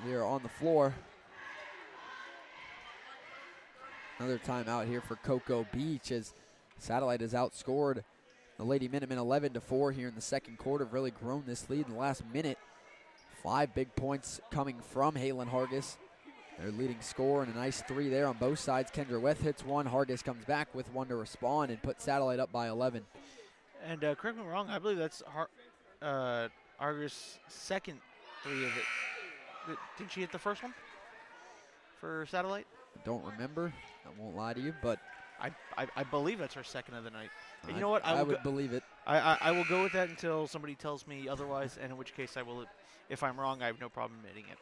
[SPEAKER 1] here on the floor. Another timeout here for Cocoa Beach as Satellite has outscored the Lady Minutemen 11-4 here in the second quarter. Have really grown this lead in the last minute. 5 big points coming from Halen Hargis, their leading scorer, and a nice 3 there on both sides. Kendra Weth hits 1. Hargis comes back with 1 to respond and put Satellite up by 11.
[SPEAKER 2] And correct me if I'm wrong, I believe that's Hargis' second 3 of it. Didn't she hit the first one for Satellite?
[SPEAKER 1] I don't remember. I won't lie to you, but
[SPEAKER 2] I believe that's her second of the night. And you know what?
[SPEAKER 1] I would believe it.
[SPEAKER 2] I will go with that until somebody tells me otherwise, and in which case I will. If I'm wrong, I have no problem admitting it.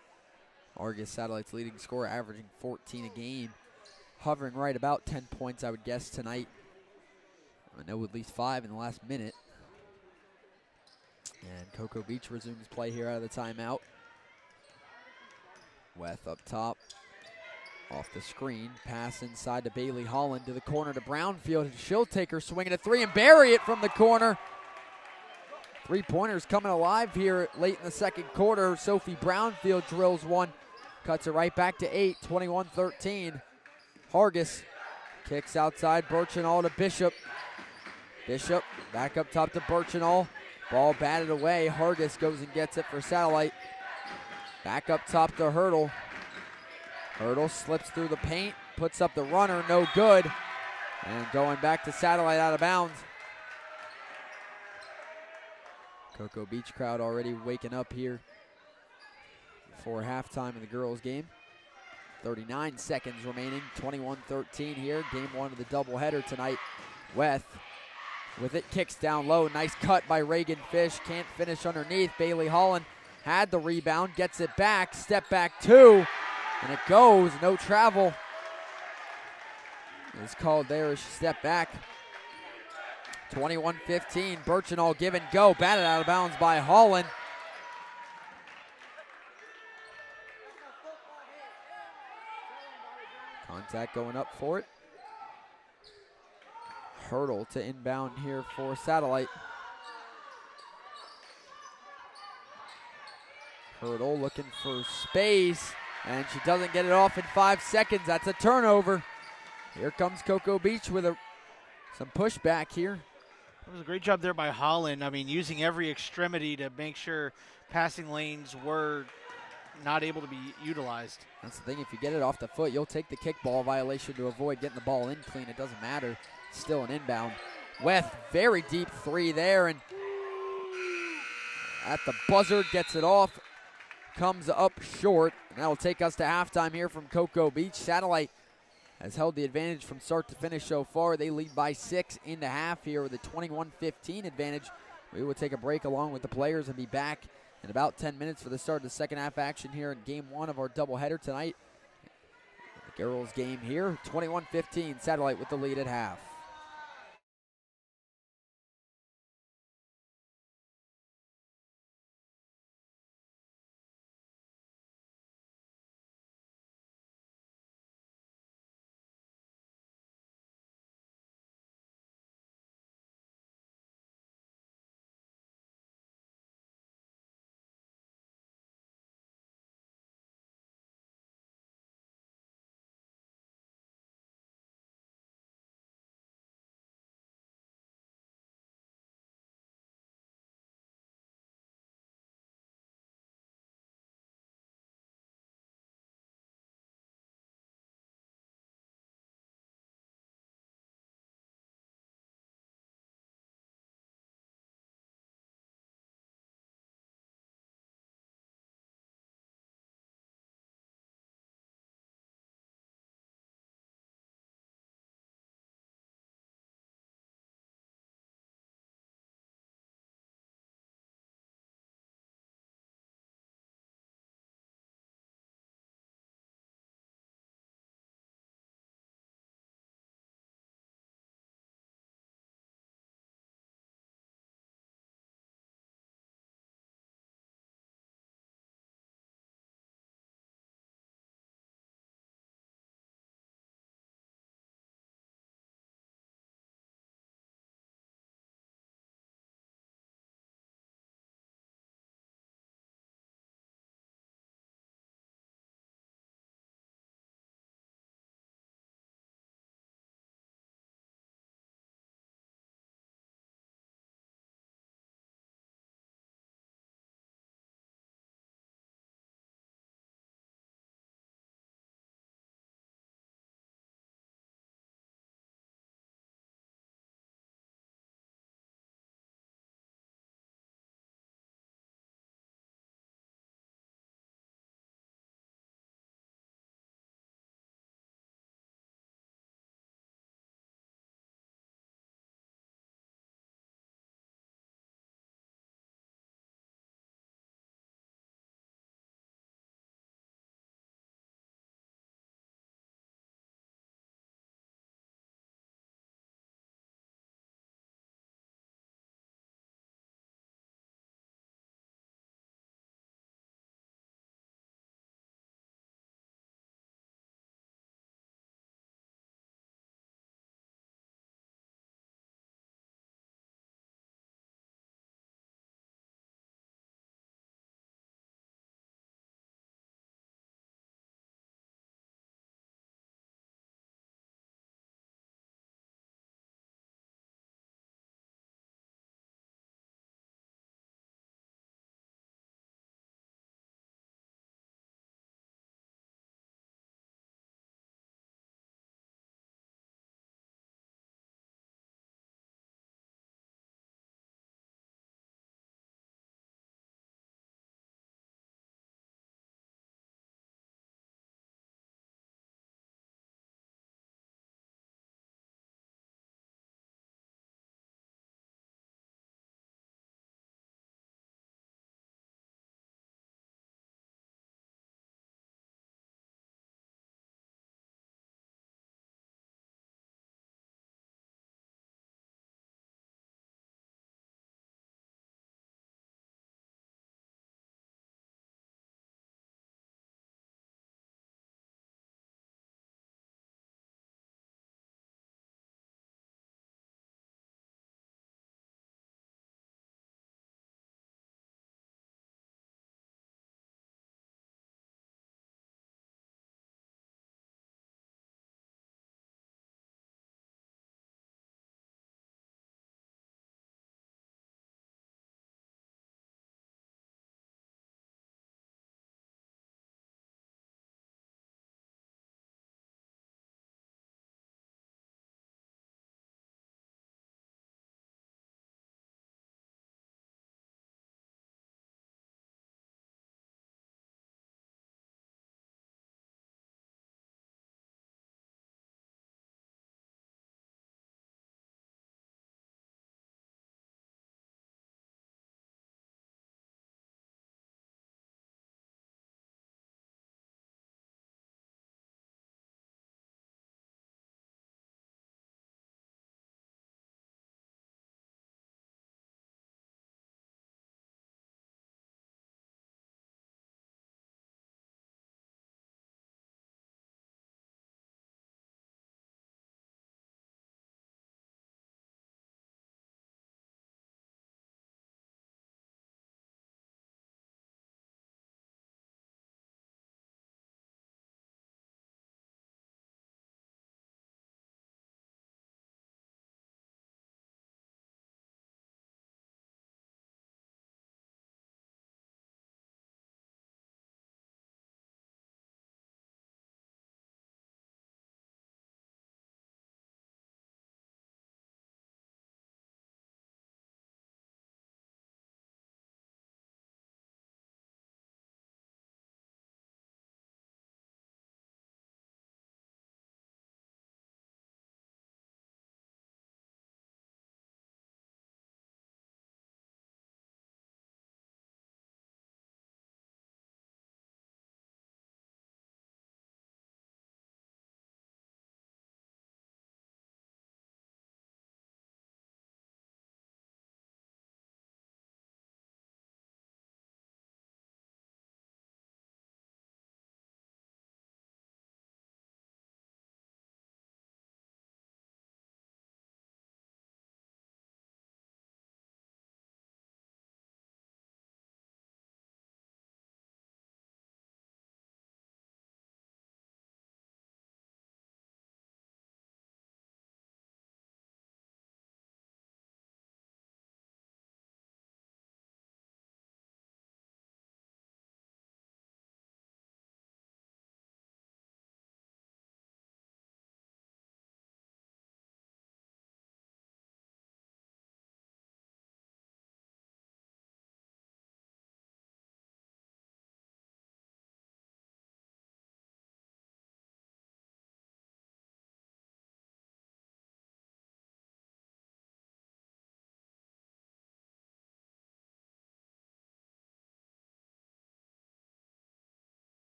[SPEAKER 1] Argus Satellite's leading scorer, averaging 14 a game, hovering right about 10 points, I would guess, tonight. I know at least 5 in the last minute. And Cocoa Beach resumes play here out of the timeout. Weth up top, off the screen, pass inside to Bailey Holland to the corner to Brownfield. She'll take her swing at a 3 and bury it from the corner. 3-pointers coming alive here late in the second quarter. Sophie Brownfield drills 1, cuts it right back to 8, 21-13. Hargis kicks outside, Birchinall to Bishop. Bishop back up top to Birchinall. Ball batted away. Hargis goes and gets it for Satellite. Back up top to Hurdle. Hurdle slips through the paint, puts up the runner, no good. And going back to Satellite out of bounds. Cocoa Beach crowd already waking up here before halftime in the girls' game. 39 seconds remaining, 21-13 here. Game 1 of the doubleheader tonight. Weth with it, kicks down low. Nice cut by Reagan Fish. Can't finish underneath. Bailey Holland had the rebound, gets it back. Step back 2, and it goes. No travel is called there as she stepped back. 21-15, Birchinall give and go. Batted out of bounds by Holland. Contact going up for it. Hurdle to inbound here for Satellite. Hurdle looking for space, and she doesn't get it off in 5 seconds. That's a turnover. Here comes Cocoa Beach with some pushback here.
[SPEAKER 2] It was a great job there by Holland. I mean, using every extremity to make sure passing lanes were not able to be utilized.
[SPEAKER 1] That's the thing. If you get it off the foot, you'll take the kickball violation to avoid getting the ball in clean. It doesn't matter. Still an inbound. Weth, very deep 3 there, and at the buzzer, gets it off. Comes up short, and that'll take us to halftime here from Cocoa Beach. Satellite has held the advantage from start to finish so far. They lead by 6 in the half here with a 21-15 advantage. We will take a break along with the players and be back in about 10 minutes for the start of the second half action here in game 1 of our doubleheader tonight. The girls game here, 21-15, Satellite with the lead at half.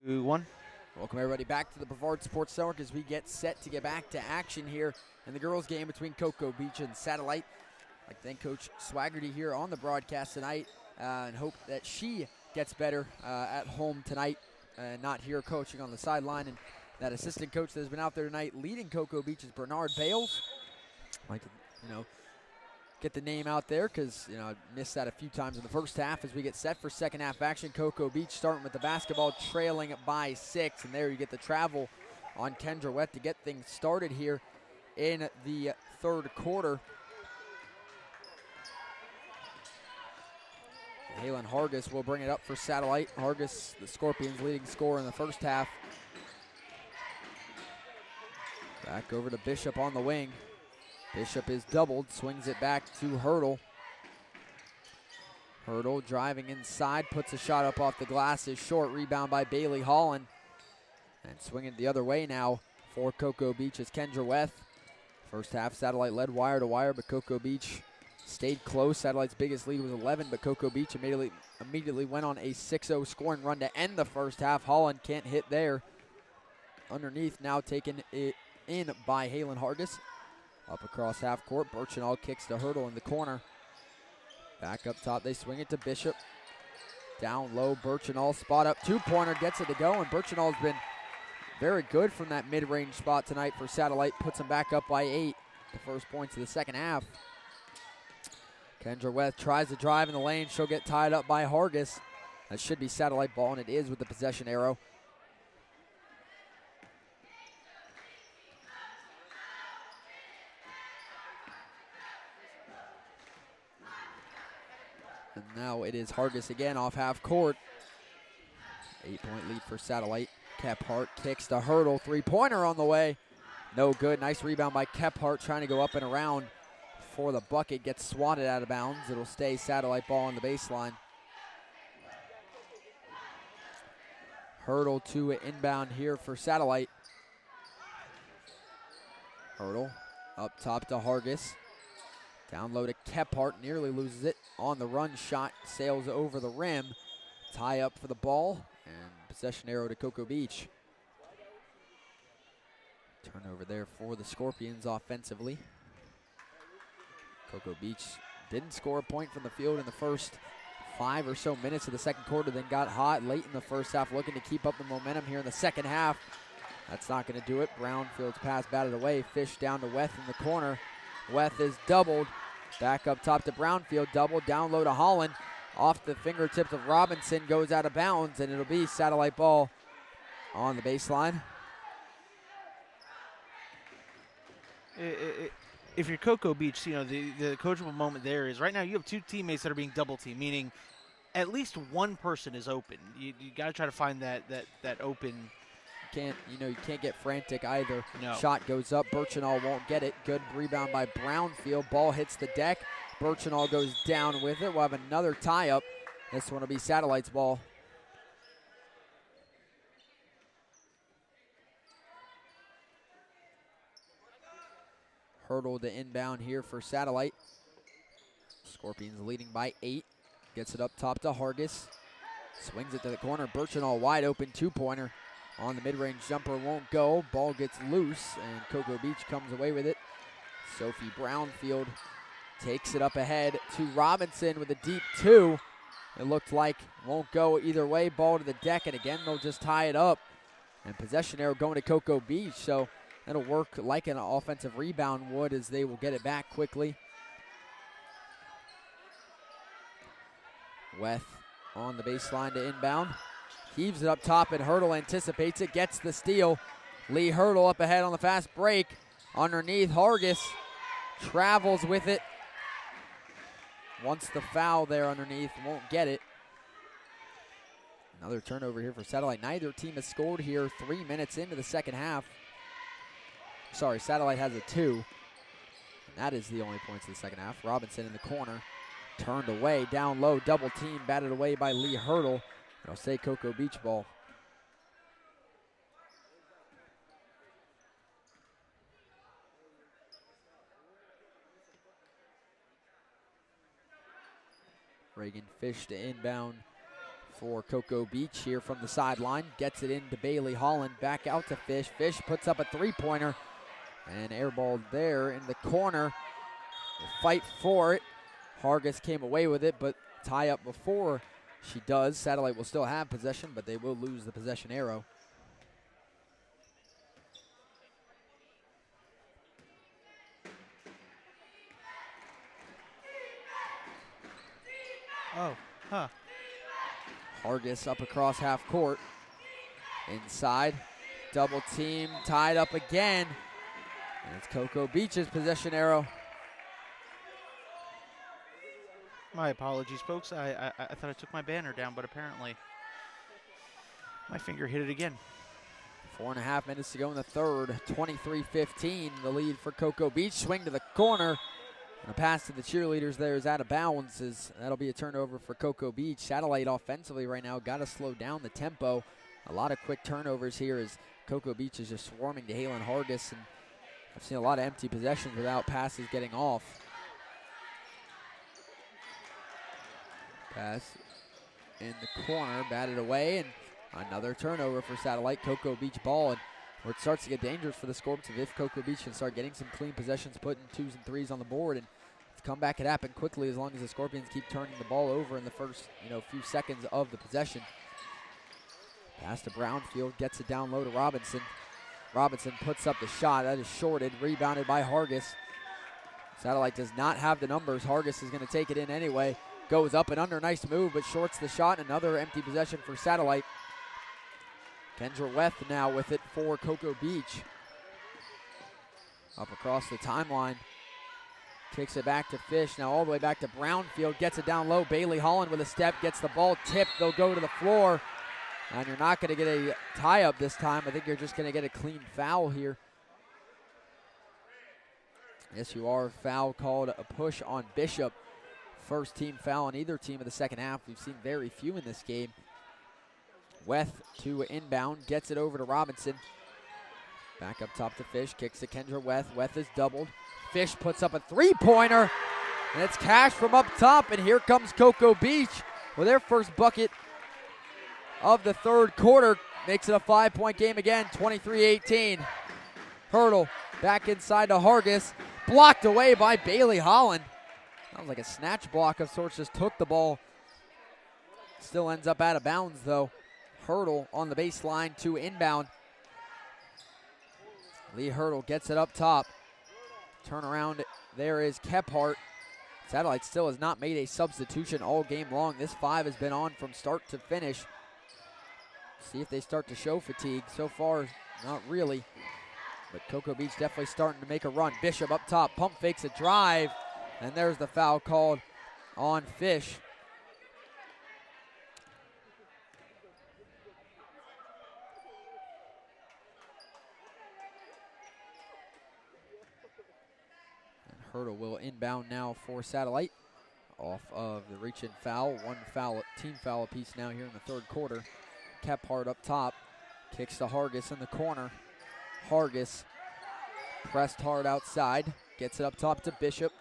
[SPEAKER 2] 2-1.
[SPEAKER 1] Welcome everybody back to the Brevard Sports Network as we get set to get back to action here in the girls' game between Cocoa Beach and Satellite. I'd like to thank Coach Swaggerty here on the broadcast tonight and hope that she gets better at home tonight and not here coaching on the sideline. And that assistant coach that has been out there tonight leading Cocoa Beach is Bernard Bales. I'd like to, get the name out there because, I missed that a few times in the first half as we get set for second half action. Cocoa Beach starting with the basketball, trailing by 6, and there you get the travel on Kendra Wett to get things started here in the third quarter. Halen Hargis will bring it up for Satellite. Hargis, the Scorpions' leading scorer in the first half. Back over to Bishop on the wing. Bishop is doubled, swings it back to Hurdle. Hurdle driving inside, puts a shot up off the glass, is short. Rebound by Bailey Holland. And swinging the other way now for Cocoa Beach is Kendra Weth. First half, Satellite led wire to wire, but Cocoa Beach stayed close. Satellite's biggest lead was 11, but Cocoa Beach immediately went on a 6-0 scoring run to end the first half. Holland can't hit there. Underneath now taken it in by Halen Hargis. Up across half court, Birchenall kicks to Hurdle in the corner. Back up top, they swing it to Bishop. Down low, Birchenall spot up, two-pointer, gets it to go, and Birchenall's been very good from that mid-range spot tonight for Satellite. Puts them back up by 8, the first points of the second half. Kendra Weth tries to drive in the lane. She'll get tied up by Hargis. That should be Satellite ball, and it is with the possession arrow. And now it is Hargis again off half court. 8-point lead for Satellite. Kephart kicks to Hurdle. Three-pointer on the way. No good. Nice rebound by Kephart trying to go up and around for the bucket. Gets swatted out of bounds. It'll stay Satellite ball on the baseline. Hurdle to inbound here for Satellite. Hurdle up top to Hargis. Down low to Kephart, nearly loses it. On the run, shot sails over the rim. Tie up for the ball, and possession arrow to Cocoa Beach. Turnover there for the Scorpions offensively. Cocoa Beach didn't score a point from the field in the first 5 or so minutes of the second quarter, then got hot late in the first half, looking to keep up the momentum here in the second half. That's not going to do it. Brownfield's pass batted away. Fish down to Weth in the corner. Weth is doubled. Back up top to Brownfield, doubled, down low to Holland. Off the fingertips of Robinson, goes out of bounds, and it'll be Satellite ball on the baseline.
[SPEAKER 2] If you're Cocoa Beach, the coachable moment there is right now you have two teammates that are being double teamed, meaning at least one person is open. You got to try to find that open.
[SPEAKER 1] You can't get frantic either.
[SPEAKER 2] No.
[SPEAKER 1] Shot goes up. Birchenall won't get it. Good rebound by Brownfield. Ball hits the deck. Birchenall goes down with it. We'll have another tie-up. This one will be Satellite's ball. Hurdle to inbound here for Satellite. Scorpions leading by 8. Gets it up top to Hargis. Swings it to the corner. Birchenall wide open. Two-pointer. On the mid-range jumper won't go. Ball gets loose, and Cocoa Beach comes away with it. Sophie Brownfield takes it up ahead to Robinson with a deep 2. It looked like won't go either way. Ball to the deck, and again, they'll just tie it up. And possession arrow going to Cocoa Beach, so that'll work like an offensive rebound would as they will get it back quickly. Weth on the baseline to inbound. Heaves it up top, and Hurdle anticipates it, gets the steal. Lee Hurdle up ahead on the fast break. Underneath, Hargis travels with it. Wants the foul there underneath, won't get it. Another turnover here for Satellite. Neither team has scored here 3 minutes into the second half. Sorry, Satellite has a 2. And that is the only points of the second half. Robinson in the corner, turned away, down low, double team, batted away by Lee Hurdle. I'll say Cocoa Beach ball. Reagan Fish to inbound for Cocoa Beach here from the sideline. Gets it into Bailey Holland, back out to Fish. Fish puts up a three-pointer and airballed there in the corner. They fight for it. Hargis came away with it, but tie up before she does. Satellite will still have possession, but they will lose the possession arrow.
[SPEAKER 2] Oh, huh.
[SPEAKER 1] Hargis up across half court. Inside, double team, tied up again. And it's Cocoa Beach's possession arrow.
[SPEAKER 2] My apologies, folks. I thought I took my banner down, but apparently my finger hit it again.
[SPEAKER 1] 4.5 minutes to go in the third. 23-15, the lead for Cocoa Beach. Swing to the corner. And a pass to the cheerleaders there is out of bounds. That'll be a turnover for Cocoa Beach. Satellite offensively right now got to slow down the tempo. A lot of quick turnovers here as Cocoa Beach is just swarming to Halen Hargis. And I've seen a lot of empty possessions without passes getting off. Pass in the corner, batted away, and another turnover for Satellite. Cocoa Beach ball, and where it starts to get dangerous for the Scorpions if Cocoa Beach can start getting some clean possessions, putting 2s and 3s on the board, and the comeback could happen quickly as long as the Scorpions keep turning the ball over in the first few seconds of the possession. Pass to Brownfield, gets it down low to Robinson. Robinson puts up the shot. That is shorted, rebounded by Hargis. Satellite does not have the numbers. Hargis is going to take it in anyway. Goes up and under, nice move, but shorts the shot. Another empty possession for Satellite. Kendra Weth now with it for Cocoa Beach. Up across the timeline. Kicks it back to Fish, now all the way back to Brownfield. Gets it down low. Bailey Holland with a step, gets the ball tipped. They'll go to the floor. And you're not going to get a tie-up this time. I think you're just going to get a clean foul here. Yes, you are. Foul called, a push on Bishop. First team foul on either team of the second half. We've seen very few in this game. Weth to inbound, gets it over to Robinson. Back up top to Fish, kicks to Kendra Weth. Weth is doubled. Fish puts up a three-pointer, and it's Cash from up top, and here comes Cocoa Beach with their first bucket of the third quarter. Makes it a 5-point game again, 23-18. Hurdle back inside to Hargis, blocked away by Bailey Holland. Sounds like a snatch block of sorts, just took the ball. Still ends up out of bounds though. Hurdle on the baseline to inbound. Lee Hurdle gets it up top. Turnaround, there is Kephart. Satellite still has not made a substitution all game long. This 5 has been on from start to finish. See if they start to show fatigue. So far, not really. But Cocoa Beach definitely starting to make a run. Bishop up top, pump fakes a drive. And there's the foul called on Fish. And Hurdle will inbound now for Satellite. Off of the reach-in foul. One foul, team foul apiece now here in the third quarter. Kephart up top. Kicks to Hargis in the corner. Hargis pressed hard outside. Gets it up top to Bishop.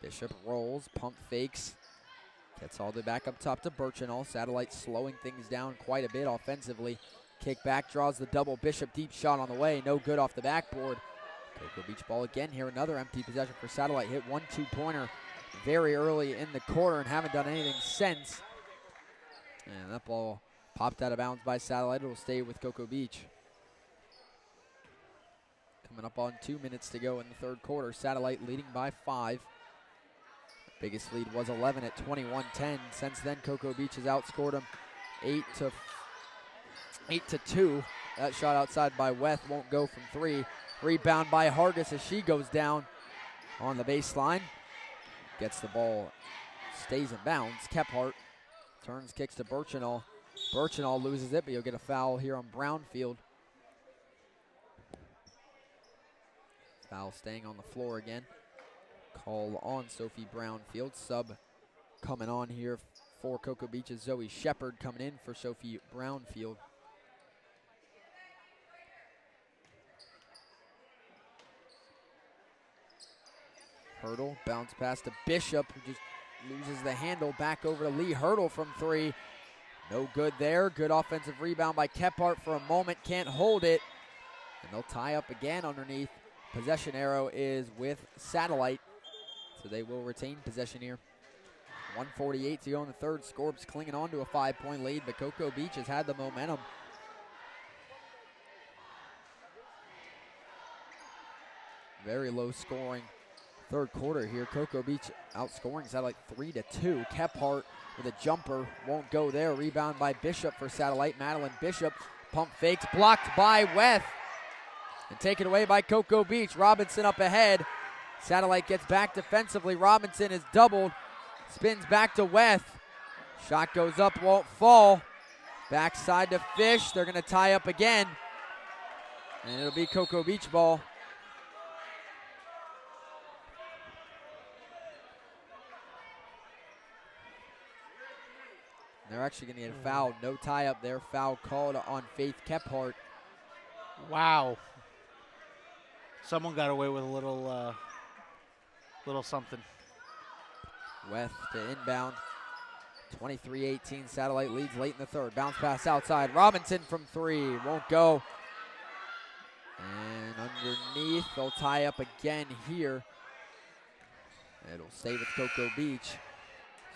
[SPEAKER 1] Bishop rolls, pump fakes, gets all the way back up top to Birchinall. Satellite slowing things down quite a bit offensively. Kick back, draws the double. Bishop deep shot on the way, no good off the backboard. Cocoa Beach ball again here, another empty possession for Satellite. Hit 1 2-pointer very early in the quarter and haven't done anything since. And that ball popped out of bounds by Satellite. It will stay with Cocoa Beach. Coming up on 2 minutes to go in the third quarter. Satellite leading by 5. Biggest lead was 11 at 21-10. Since then, Cocoa Beach has outscored them 8 to 2. That shot outside by Weth won't go from 3. Rebound by Hargis as she goes down on the baseline. Gets the ball, stays in bounds. Kephart turns, kicks to Birchinall. Birchinall loses it, but you'll get a foul here on Brownfield. Foul staying on the floor again. Call on Sophie Brownfield. Sub coming on here for Cocoa Beach's Zoe Shepard coming in for Sophie Brownfield. Hurdle, bounce pass to Bishop, who just loses the handle. Back over to Lee Hurdle from 3. No good there. Good offensive rebound by Kephart for a moment. Can't hold it. And they'll tie up again underneath. Possession arrow is with Satellite, so they will retain possession here. 1:48 to go in the third. Scorps clinging on to a 5-point lead, but Cocoa Beach has had the momentum. Very low scoring third quarter here. Cocoa Beach outscoring Satellite 3-2. Kephart with a jumper, won't go there. Rebound by Bishop for Satellite. Madeline Bishop, pump fakes, blocked by Weth. And taken away by Cocoa Beach. Robinson up ahead. Satellite gets back defensively. Robinson is doubled. Spins back to Weth. Shot goes up, won't fall. Backside to Fish. They're going to tie up again. And it'll be Cocoa Beach ball. They're actually going to get a foul. No tie up there. Foul called on Faith Kephart.
[SPEAKER 2] Wow. Someone got away with a little something.
[SPEAKER 1] Weth to inbound. 23-18. Satellite leads late in the third. Bounce pass outside. Robinson from 3. Won't go. And underneath, they'll tie up again here. It'll stay with Cocoa Beach.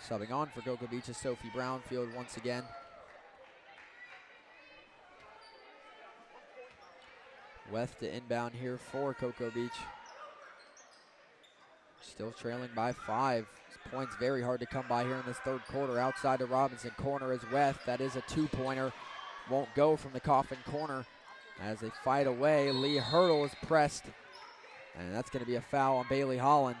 [SPEAKER 1] Subbing on for Cocoa Beach is Sophie Brownfield once again. Weth to inbound here for Cocoa Beach. Still trailing by 5. This point's very hard to come by here in this third quarter. Outside to Robinson. Corner is Weth. That is a 2-pointer. Won't go from the Coffin corner as they fight away. Lee Hurdle is pressed. And that's going to be a foul on Bailey Holland.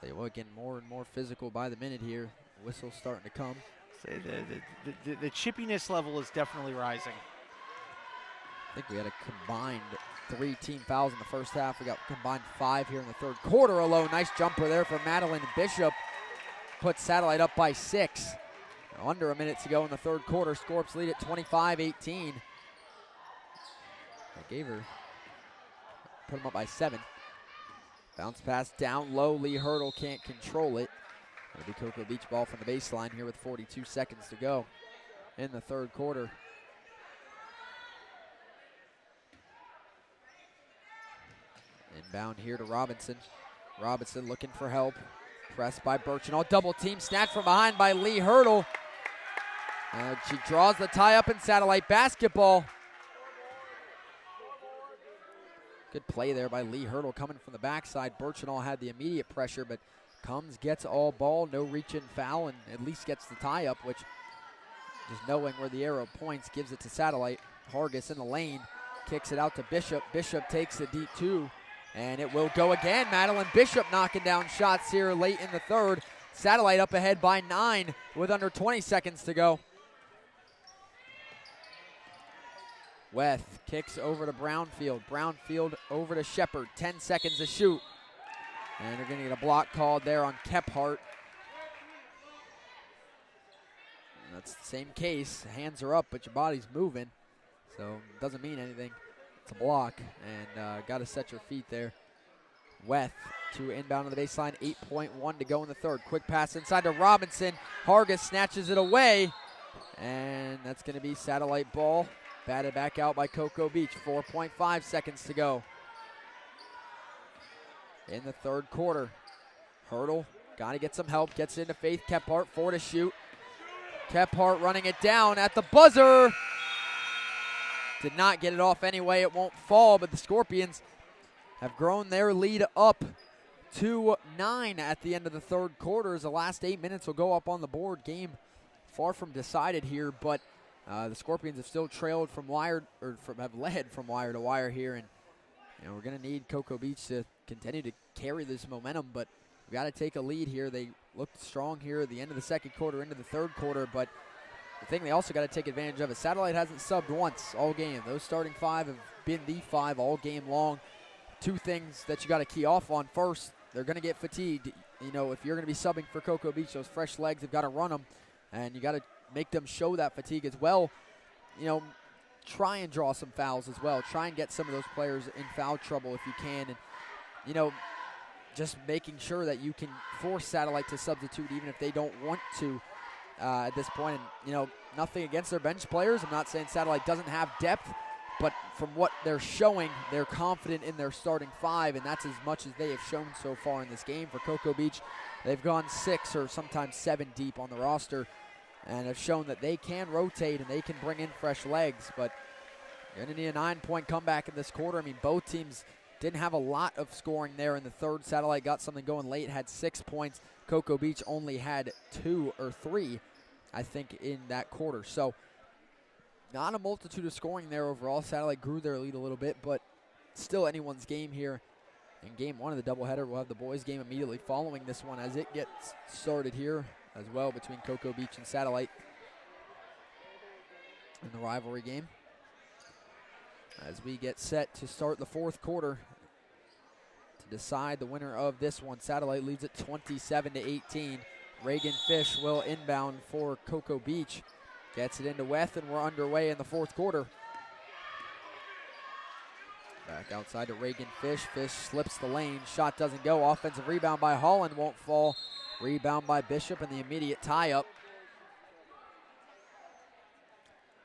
[SPEAKER 1] They will getting more and more physical by the minute here. Whistle's starting to come.
[SPEAKER 2] The chippiness level is definitely rising.
[SPEAKER 1] I think we had a combined 3 team fouls in the first half. We got combined 5 here in the third quarter alone. Nice jumper there for Madeline Bishop. Puts Satellite up by 6. Now under a minute to go in the third quarter. Scorps lead at 25-18. They gave her, put them up by 7. Bounce pass down low. Lee Hurdle can't control it. It'll be Cocoa Beach ball from the baseline here with 42 seconds to go in the third quarter. Inbound here to Robinson. Robinson looking for help. Pressed by Birchenall. Double team. Snatched from behind by Lee Hurdle. She draws the tie up in Satellite basketball. Good play there by Lee Hurdle coming from the backside. Birchenall had the immediate pressure, but comes, gets all ball, no reach in foul, and at least gets the tie up, which just knowing where the arrow points gives it to Satellite. Hargis in the lane, kicks it out to Bishop. Bishop takes the deep 2, and it will go again. Madeline Bishop knocking down shots here late in the third. Satellite up ahead by 9 with under 20 seconds to go. Weth kicks over to Brownfield. Brownfield over to Shepard. 10 seconds to shoot. And they're going to get a block called there on Kephart. And that's the same case. Hands are up, but your body's moving. So it doesn't mean anything. It's a block. And got to set your feet there. Weth to inbound on the baseline. 8.1 to go in the third. Quick pass inside to Robinson. Hargis snatches it away. And that's going to be Satellite ball. Batted back out by Cocoa Beach. 4.5 seconds to go in the third quarter. Hurdle, got to get some help. Gets into Faith Kephart, 4 to shoot. Kephart running it down at the buzzer. Did not get it off anyway. It won't fall, but the Scorpions have grown their lead up to 9 at the end of the third quarter. As the last 8 minutes will go up on the board. Game far from decided here, but the Scorpions have still trailed from wire, or have led from wire to wire here, and we're going to need Cocoa Beach to continue to carry this momentum, but we've got to take a lead here. They looked strong here at the end of the second quarter, into the third quarter, but the thing they also got to take advantage of is Satellite hasn't subbed once all game. Those starting 5 have been the 5 all game long. 2 things that you got to key off on. First, they're going to get fatigued. If you're going to be subbing for Cocoa Beach, those fresh legs have got to run them, and you got to make them show that fatigue as well. Try and draw some fouls as well. Try and get some of those players in foul trouble if you can. And, just making sure that you can force Satellite to substitute even if they don't want to at this point. And, nothing against their bench players. I'm not saying Satellite doesn't have depth, but from what they're showing, they're confident in their starting five, and that's as much as they have shown so far in this game. For Cocoa Beach, they've gone 6 or sometimes 7 deep on the roster and have shown that they can rotate and they can bring in fresh legs, but you're going to need a 9-point comeback in this quarter. I mean, both teams didn't have a lot of scoring there in the third. Satellite got something going late, had 6 points. Cocoa Beach only had 2 or 3, I think, in that quarter. So not a multitude of scoring there overall. Satellite grew their lead a little bit, but still anyone's game here. In game 1 of the doubleheader, we'll have the boys' game immediately following this one as it gets started here as well between Cocoa Beach and Satellite in the rivalry game. As we get set to start the fourth quarter to decide the winner of this one. Satellite leads it 27-18. Reagan Fish will inbound for Cocoa Beach. Gets it into Weth, and we're underway in the fourth quarter. Back outside to Reagan Fish. Fish slips the lane. Shot doesn't go. Offensive rebound by Holland won't fall. Rebound by Bishop, and the immediate tie-up.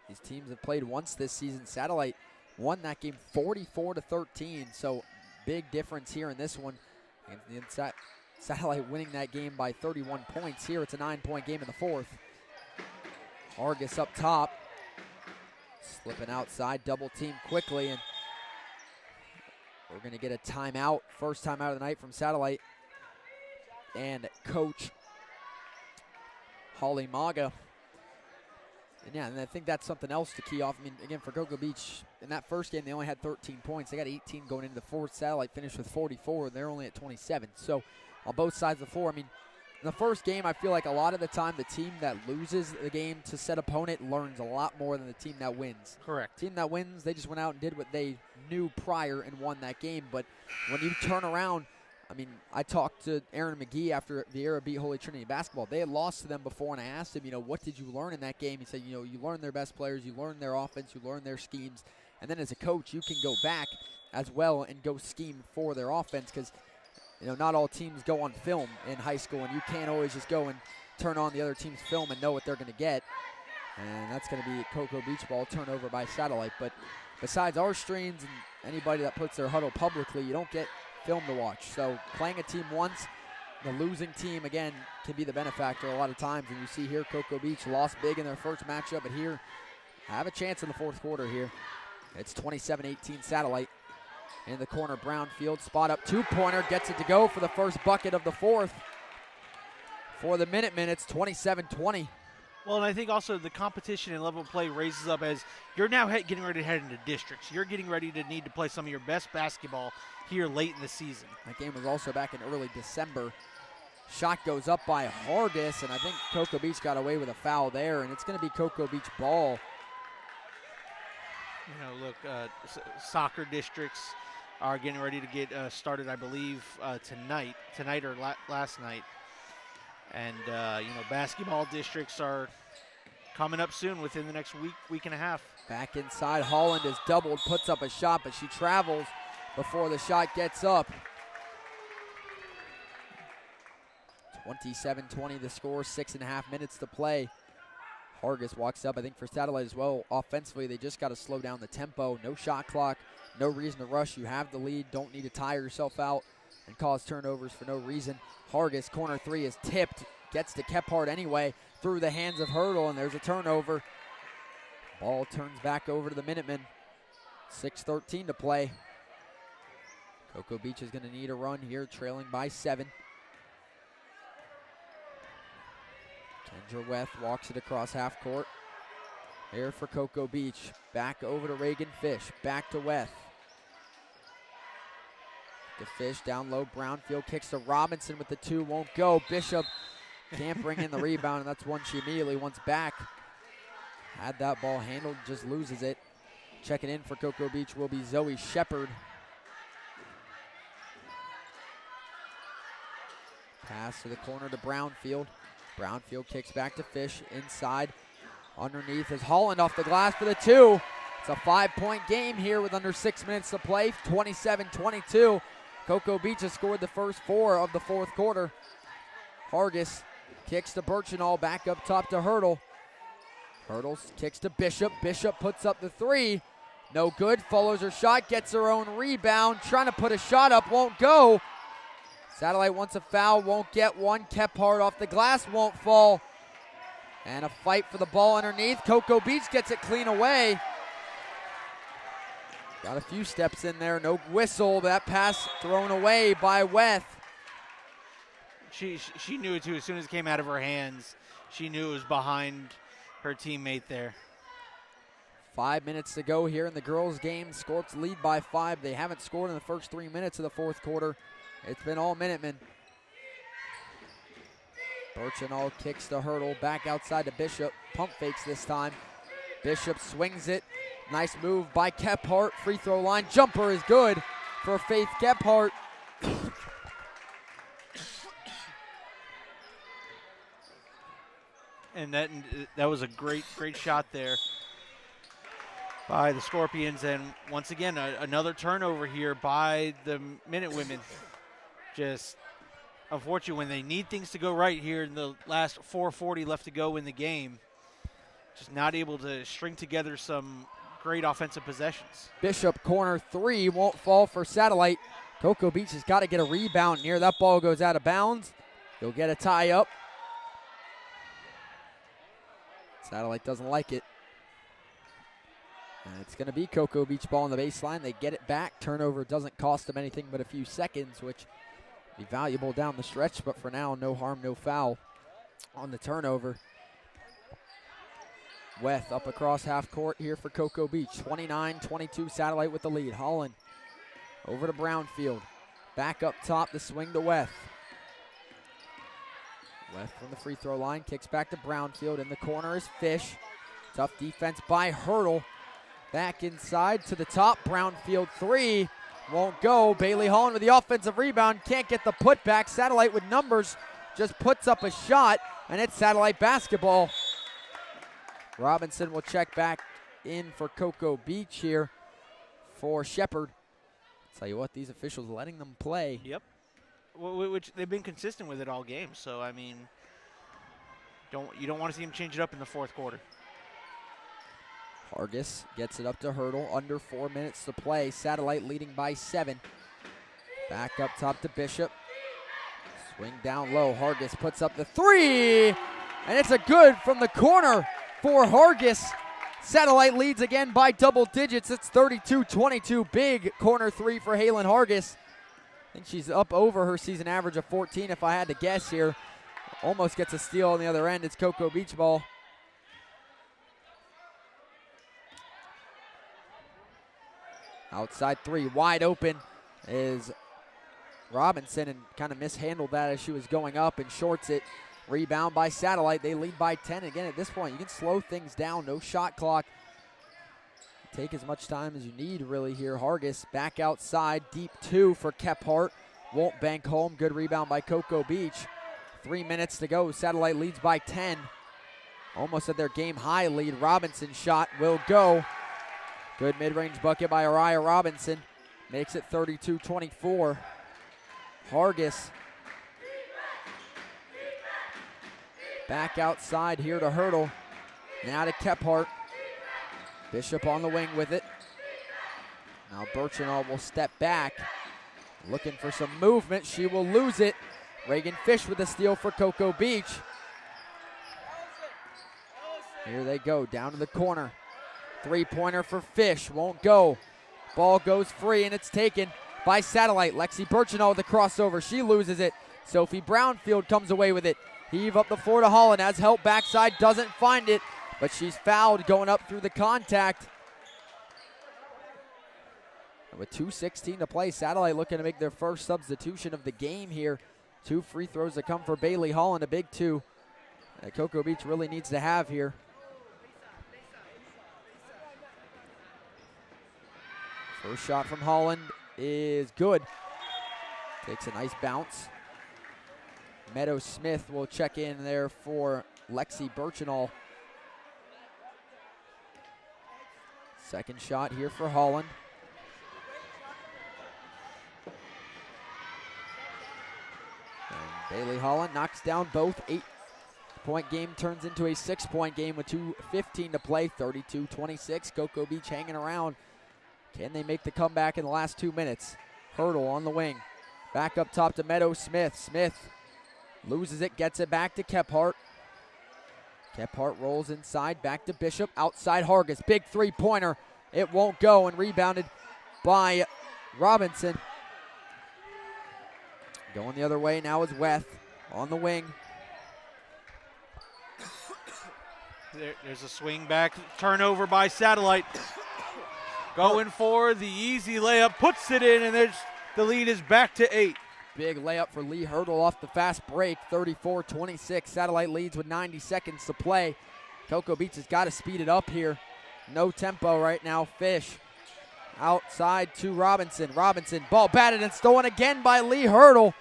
[SPEAKER 1] These teams have played once this season. Satellite won that game 44-13, so big difference here in this one. And Satellite winning that game by 31 points. Here it's a 9-point game in the fourth. Argus up top, slipping outside, double team quickly, and we're going to get a timeout. First timeout of the night from Satellite and Coach Holly Maga. And yeah, and I think that's something else to key off. I mean, again, for Cocoa Beach, in that first game, they only had 13 points. They got 18 going into the fourth. Satellite finished with 44. They're only at 27. So on both sides of the floor, I mean, in the first game, I feel like a lot of the time the team that loses the game to said opponent learns a lot more than the team that wins.
[SPEAKER 2] Correct.
[SPEAKER 1] Team that wins, they just went out and did what they knew prior and won that game. But when you turn around, I mean, I talked to Aaron McGee after the era beat Holy Trinity basketball. They had lost to them before, and I asked him, what did you learn in that game? He said, you learn their best players, you learn their offense, you learn their schemes, and then as a coach, you can go back as well and go scheme for their offense because, not all teams go on film in high school, and you can't always just go and turn on the other team's film and know what they're going to get. And that's going to be Cocoa Beach ball turnover by Satellite. But besides our streams and anybody that puts their huddle publicly, you don't get film to watch. So playing a team once, the losing team, again, can be the benefactor a lot of times. And you see here Cocoa Beach lost big in their first matchup, but here have a chance in the fourth quarter here. It's 27-18 Satellite. In the corner, Brownfield, spot up, 2-pointer, gets it to go for the first bucket of the fourth. For the Minutemen, it's 27-20.
[SPEAKER 2] Well, and I think also the competition and level of play raises up as you're now getting ready to head into districts. You're getting ready to need to play some of your best basketball here late in the season.
[SPEAKER 1] That game was also back in early December. Shot goes up by Hargis, and I think Cocoa Beach got away with a foul there, and it's going to be Cocoa Beach ball.
[SPEAKER 2] Look, soccer districts are getting ready to get started, I believe, tonight or last night. And, basketball districts are coming up soon within the next week and a half.
[SPEAKER 1] Back inside, Holland is doubled, puts up a shot, but she travels before the shot gets up. 27-20 the score, 6.5 minutes to play. Hargis walks up, I think, for Satellite as well. Offensively, they just got to slow down the tempo. No shot clock, no reason to rush. You have the lead. Don't need to tire yourself out and cause turnovers for no reason. Hargis, corner three is tipped. Gets to Kephart anyway through the hands of Hurdle, and there's a turnover. Ball turns back over to the Minutemen. 6:13 to play. Cocoa Beach is going to need a run here, trailing by 7. Kendra Weth walks it across half court. Here for Cocoa Beach. Back over to Reagan Fish. Back to Weth. To Fish, down low. Brownfield kicks to Robinson with the 2. Won't go. Bishop can't bring in the rebound, and that's one she immediately wants back. Had that ball handled, just loses it. Checking in for Cocoa Beach will be Zoe Shepard. Pass to the corner to Brownfield. Brownfield kicks back to Fish inside. Underneath is Holland off the glass for the 2. It's a 5-point game here with under 6 minutes to play. 27-22. Cocoa Beach has scored the first 4 of the fourth quarter. Hargis kicks to Birchinall, back up top to Hurdle. Hurdles kicks to Bishop. Bishop puts up the 3. No good, follows her shot, gets her own rebound, trying to put a shot up, won't go. Satellite wants a foul, won't get one. Kephart off the glass, won't fall. And a fight for the ball underneath. Cocoa Beach gets it clean away. Got a few steps in there, no whistle. That pass thrown away by Weth.
[SPEAKER 2] She knew it too. As soon as it came out of her hands, she knew it was behind her teammate there.
[SPEAKER 1] 5 minutes to go here in the girls' game. Scorps lead by 5. They haven't scored in the first 3 minutes of the fourth quarter. It's been all Minutemen. Birchinall kicks to Hurdle, back outside to Bishop. Pump fakes this time. Bishop swings it. Nice move by Kephart. Free throw line jumper is good for Faith Kephart.
[SPEAKER 2] And that was a great shot there by the Scorpions. And once again, another turnover here by the Minutewomen. Just unfortunate when they need things to go right here in the last 4:40 left to go in the game. Just not able to string together some great offensive possessions.
[SPEAKER 1] Bishop corner 3 won't fall for Satellite. Cocoa Beach has got to get a rebound near. That ball goes out of bounds. He'll get a tie up. Satellite doesn't like it. And it's going to be Cocoa Beach ball on the baseline. They get it back. Turnover doesn't cost them anything but a few seconds, which be valuable down the stretch. But for now, no harm, no foul on the turnover. Weth up across half court here for Cocoa Beach. 29-22, Satellite with the lead. Holland over to Brownfield. Back up top, the swing to Weth. Weth from the free throw line, kicks back to Brownfield. In the corner is Fish. Tough defense by Hurdle. Back inside to the top, Brownfield 3. Won't go. Bailey Holland with the offensive rebound. Can't get the putback. Satellite with numbers just puts up a shot, and it's Satellite basketball. Robinson will check back in for Cocoa Beach here for Shepherd. Tell you what, these officials letting them play.
[SPEAKER 2] Yep. Which they've been consistent with it all game. So, I mean, you don't want to see them change it up in the fourth quarter.
[SPEAKER 1] Hargis gets it up to Hurdle. Under 4 minutes to play. Satellite leading by 7. Back up top to Bishop. Swing down low. Hargis puts up the 3. And it's a good from the corner for Hargis. Satellite leads again by double digits. It's 32-22. Big corner 3 for Halen Hargis. I think she's up over her season average of 14 if I had to guess here. Almost gets a steal on the other end. It's Cocoa Beach ball. Outside 3, wide open is Robinson, and kind of mishandled that as she was going up and shorts it. Rebound by Satellite. They lead by 10. Again, at this point, you can slow things down. No shot clock. Take as much time as you need, really, here. Hargis back outside. Deep 2 for Kephart. Won't bank home. Good rebound by Cocoa Beach. 3 minutes to go. Satellite leads by 10. Almost at their game high lead. Robinson's shot will go. Good mid-range bucket by Araya Robinson. Makes it 32-24. Hargis back outside here to Hurdle. Now to Kephart. Bishop on the wing with it. Now Birchinall will step back. Looking for some movement. She will lose it. Reagan Fish with the steal for Cocoa Beach. Here they go, down to the corner. Three-pointer for Fish, won't go. Ball goes free, and it's taken by Satellite. Lexi Birchinall with the crossover. She loses it. Sophie Brownfield comes away with it. Heave up the floor to Holland. Has help backside, doesn't find it, but she's fouled going up through the contact. And with 2:16 to play, Satellite looking to make their first substitution of the game here. 2 free throws that come for Bailey Holland, a big 2 that Cocoa Beach really needs to have here. First shot from Holland is good. Takes a nice bounce. Meadow Smith will check in there for Lexi Birchinall. Second shot here for Holland. Bailey Holland knocks down both. 8-point game turns into a 6-point game with 2:15 to play. 32-26. Cocoa Beach hanging around. Can they make the comeback in the last 2 minutes? Hurdle on the wing. Back up top to Meadow Smith. Smith loses it, gets it back to Kephart. Kephart rolls inside, back to Bishop. Outside Hargis. Big three-pointer. It won't go, and rebounded by Robinson. Going the other way now is Weth on the wing.
[SPEAKER 2] There's a swing back, turnover by Satellite. Going for the easy layup, puts it in, and the lead is back to 8.
[SPEAKER 1] Big layup for Lee Hurdle off the fast break, 34-26. Satellite leads with 90 seconds to play. Cocoa Beach has got to speed it up here. No tempo right now. Fish outside to Robinson. Robinson, ball batted and stolen again by Lee Hurdle.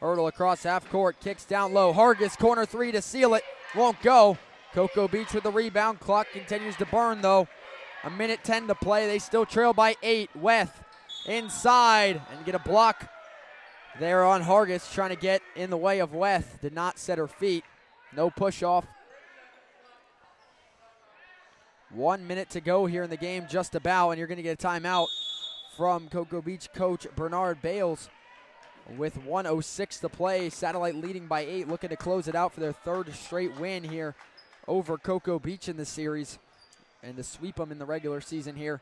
[SPEAKER 1] Hurdle across half court, kicks down low. Hargis, corner three to seal it. Won't go. Cocoa Beach with the rebound. Clock continues to burn though. 1:10 to play. They still trail by 8. Weth inside and get a block there on Hargis, trying to get in the way of Weth. Did not set her feet. No push off. 1 minute to go here in the game, just about, and you're going to get a timeout from Cocoa Beach coach Bernard Bales with 1:06 to play. Satellite leading by 8, looking to close it out for their 3rd straight win here over Cocoa Beach in the series and to sweep them in the regular season here.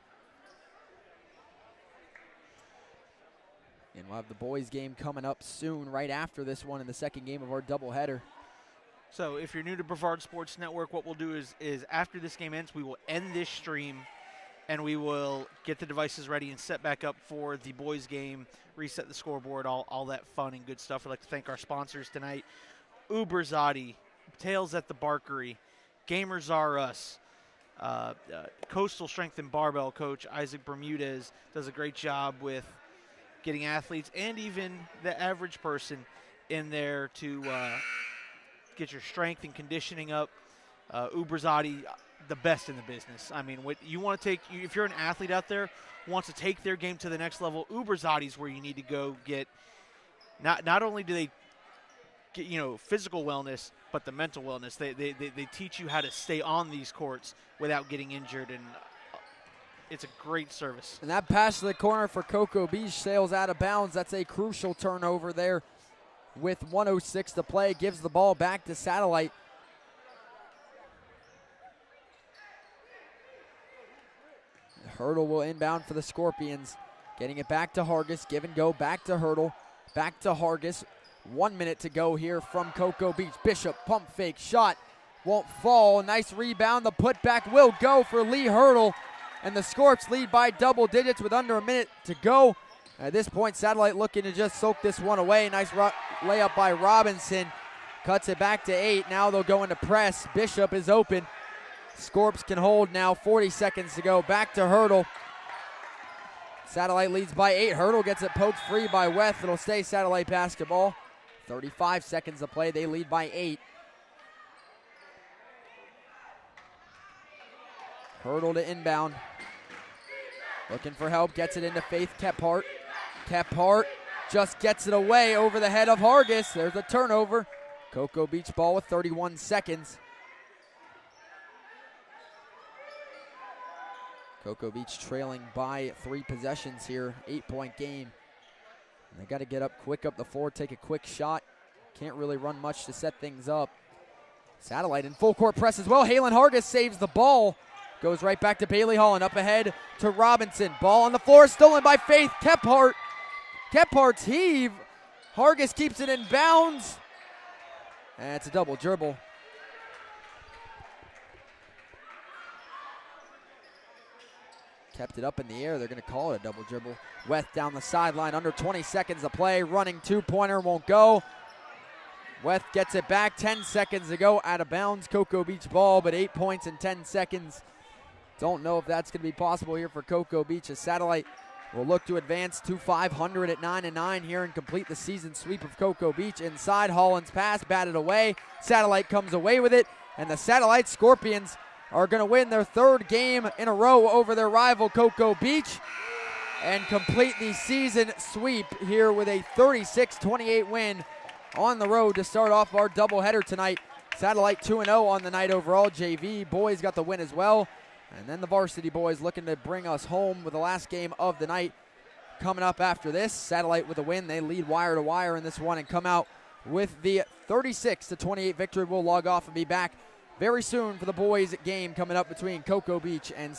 [SPEAKER 1] And we'll have the boys game coming up soon, right after this one in the second game of our doubleheader.
[SPEAKER 2] So if you're new to Brevard Sports Network, what we'll do is after this game ends, we will end this stream and we will get the devices ready and set back up for the boys game, reset the scoreboard, all that fun and good stuff. I'd like to thank our sponsors tonight, Uberzati, Tails at the Barkery, Gamers R Us, Coastal Strength and Barbell coach Isaac Bermudez does a great job with getting athletes and even the average person in there to get your strength and conditioning up. Uberzati, the best in the business. I mean, what you want to take, if you're an athlete out there who wants to take their game to the next level, Uberzati is where you need to go get. Not only do they get physical wellness, but the mental wellness. They teach you how to stay on these courts without getting injured, and it's a great service.
[SPEAKER 1] And that pass to the corner for Cocoa Beach sails out of bounds. That's a crucial turnover there with 1:06 to play. Gives the ball back to Satellite. Hurdle will inbound for the Scorpions. Getting it back to Hargis. Give and go. Back to Hurdle. Back to Hargis. 1 minute to go here from Cocoa Beach. Bishop, pump fake, shot. Won't fall. Nice rebound. The putback will go for Lee Hurdle. And the Scorps lead by double digits with under a minute to go. At this point, Satellite looking to just soak this one away. Nice layup by Robinson. Cuts it back to 8. Now they'll go into press. Bishop is open. Scorps can hold now. 40 seconds to go. Back to Hurdle. Satellite leads by 8. Hurdle gets it poked free by Weth. It'll stay Satellite basketball. 35 seconds to play. They lead by 8. Hurdle to inbound. Looking for help. Gets it into Faith Kephart. Kephart just gets it away over the head of Hargis. There's a turnover. Cocoa Beach ball with 31 seconds. Cocoa Beach trailing by 3 possessions here. 8-point game. And they got to get up quick up the floor, take a quick shot. Can't really run much to set things up. Satellite in full court press as well. Halen Hargis saves the ball. Goes right back to Bailey Holland. Up ahead to Robinson. Ball on the floor, stolen by Faith Kephart. Kephart's heave. Hargis keeps it in bounds. And it's a double dribble. Kept it up in the air. They're going to call it a double dribble. Weth down the sideline. Under 20 seconds to play. Running two-pointer won't go. Weth gets it back. 10 seconds to go. Out of bounds. Cocoa Beach ball, but 8 points in 10 seconds. Don't know if that's going to be possible here for Cocoa Beach. A Satellite will look to advance to 500 at 9-9 here and complete the season sweep of Cocoa Beach. Inside, Holland's pass batted away. Satellite comes away with it, and the Satellite Scorpions are going to win their 3rd game in a row over their rival Cocoa Beach. and complete the season sweep here with a 36-28 win on the road to start off our doubleheader tonight. Satellite 2-0 on the night overall. JV boys got the win as well. And then the varsity boys looking to bring us home with the last game of the night coming up after this. Satellite with a win. They lead wire to wire in this one and come out with the 36-28 victory. We'll log off and be back very soon for the boys game coming up between Cocoa Beach and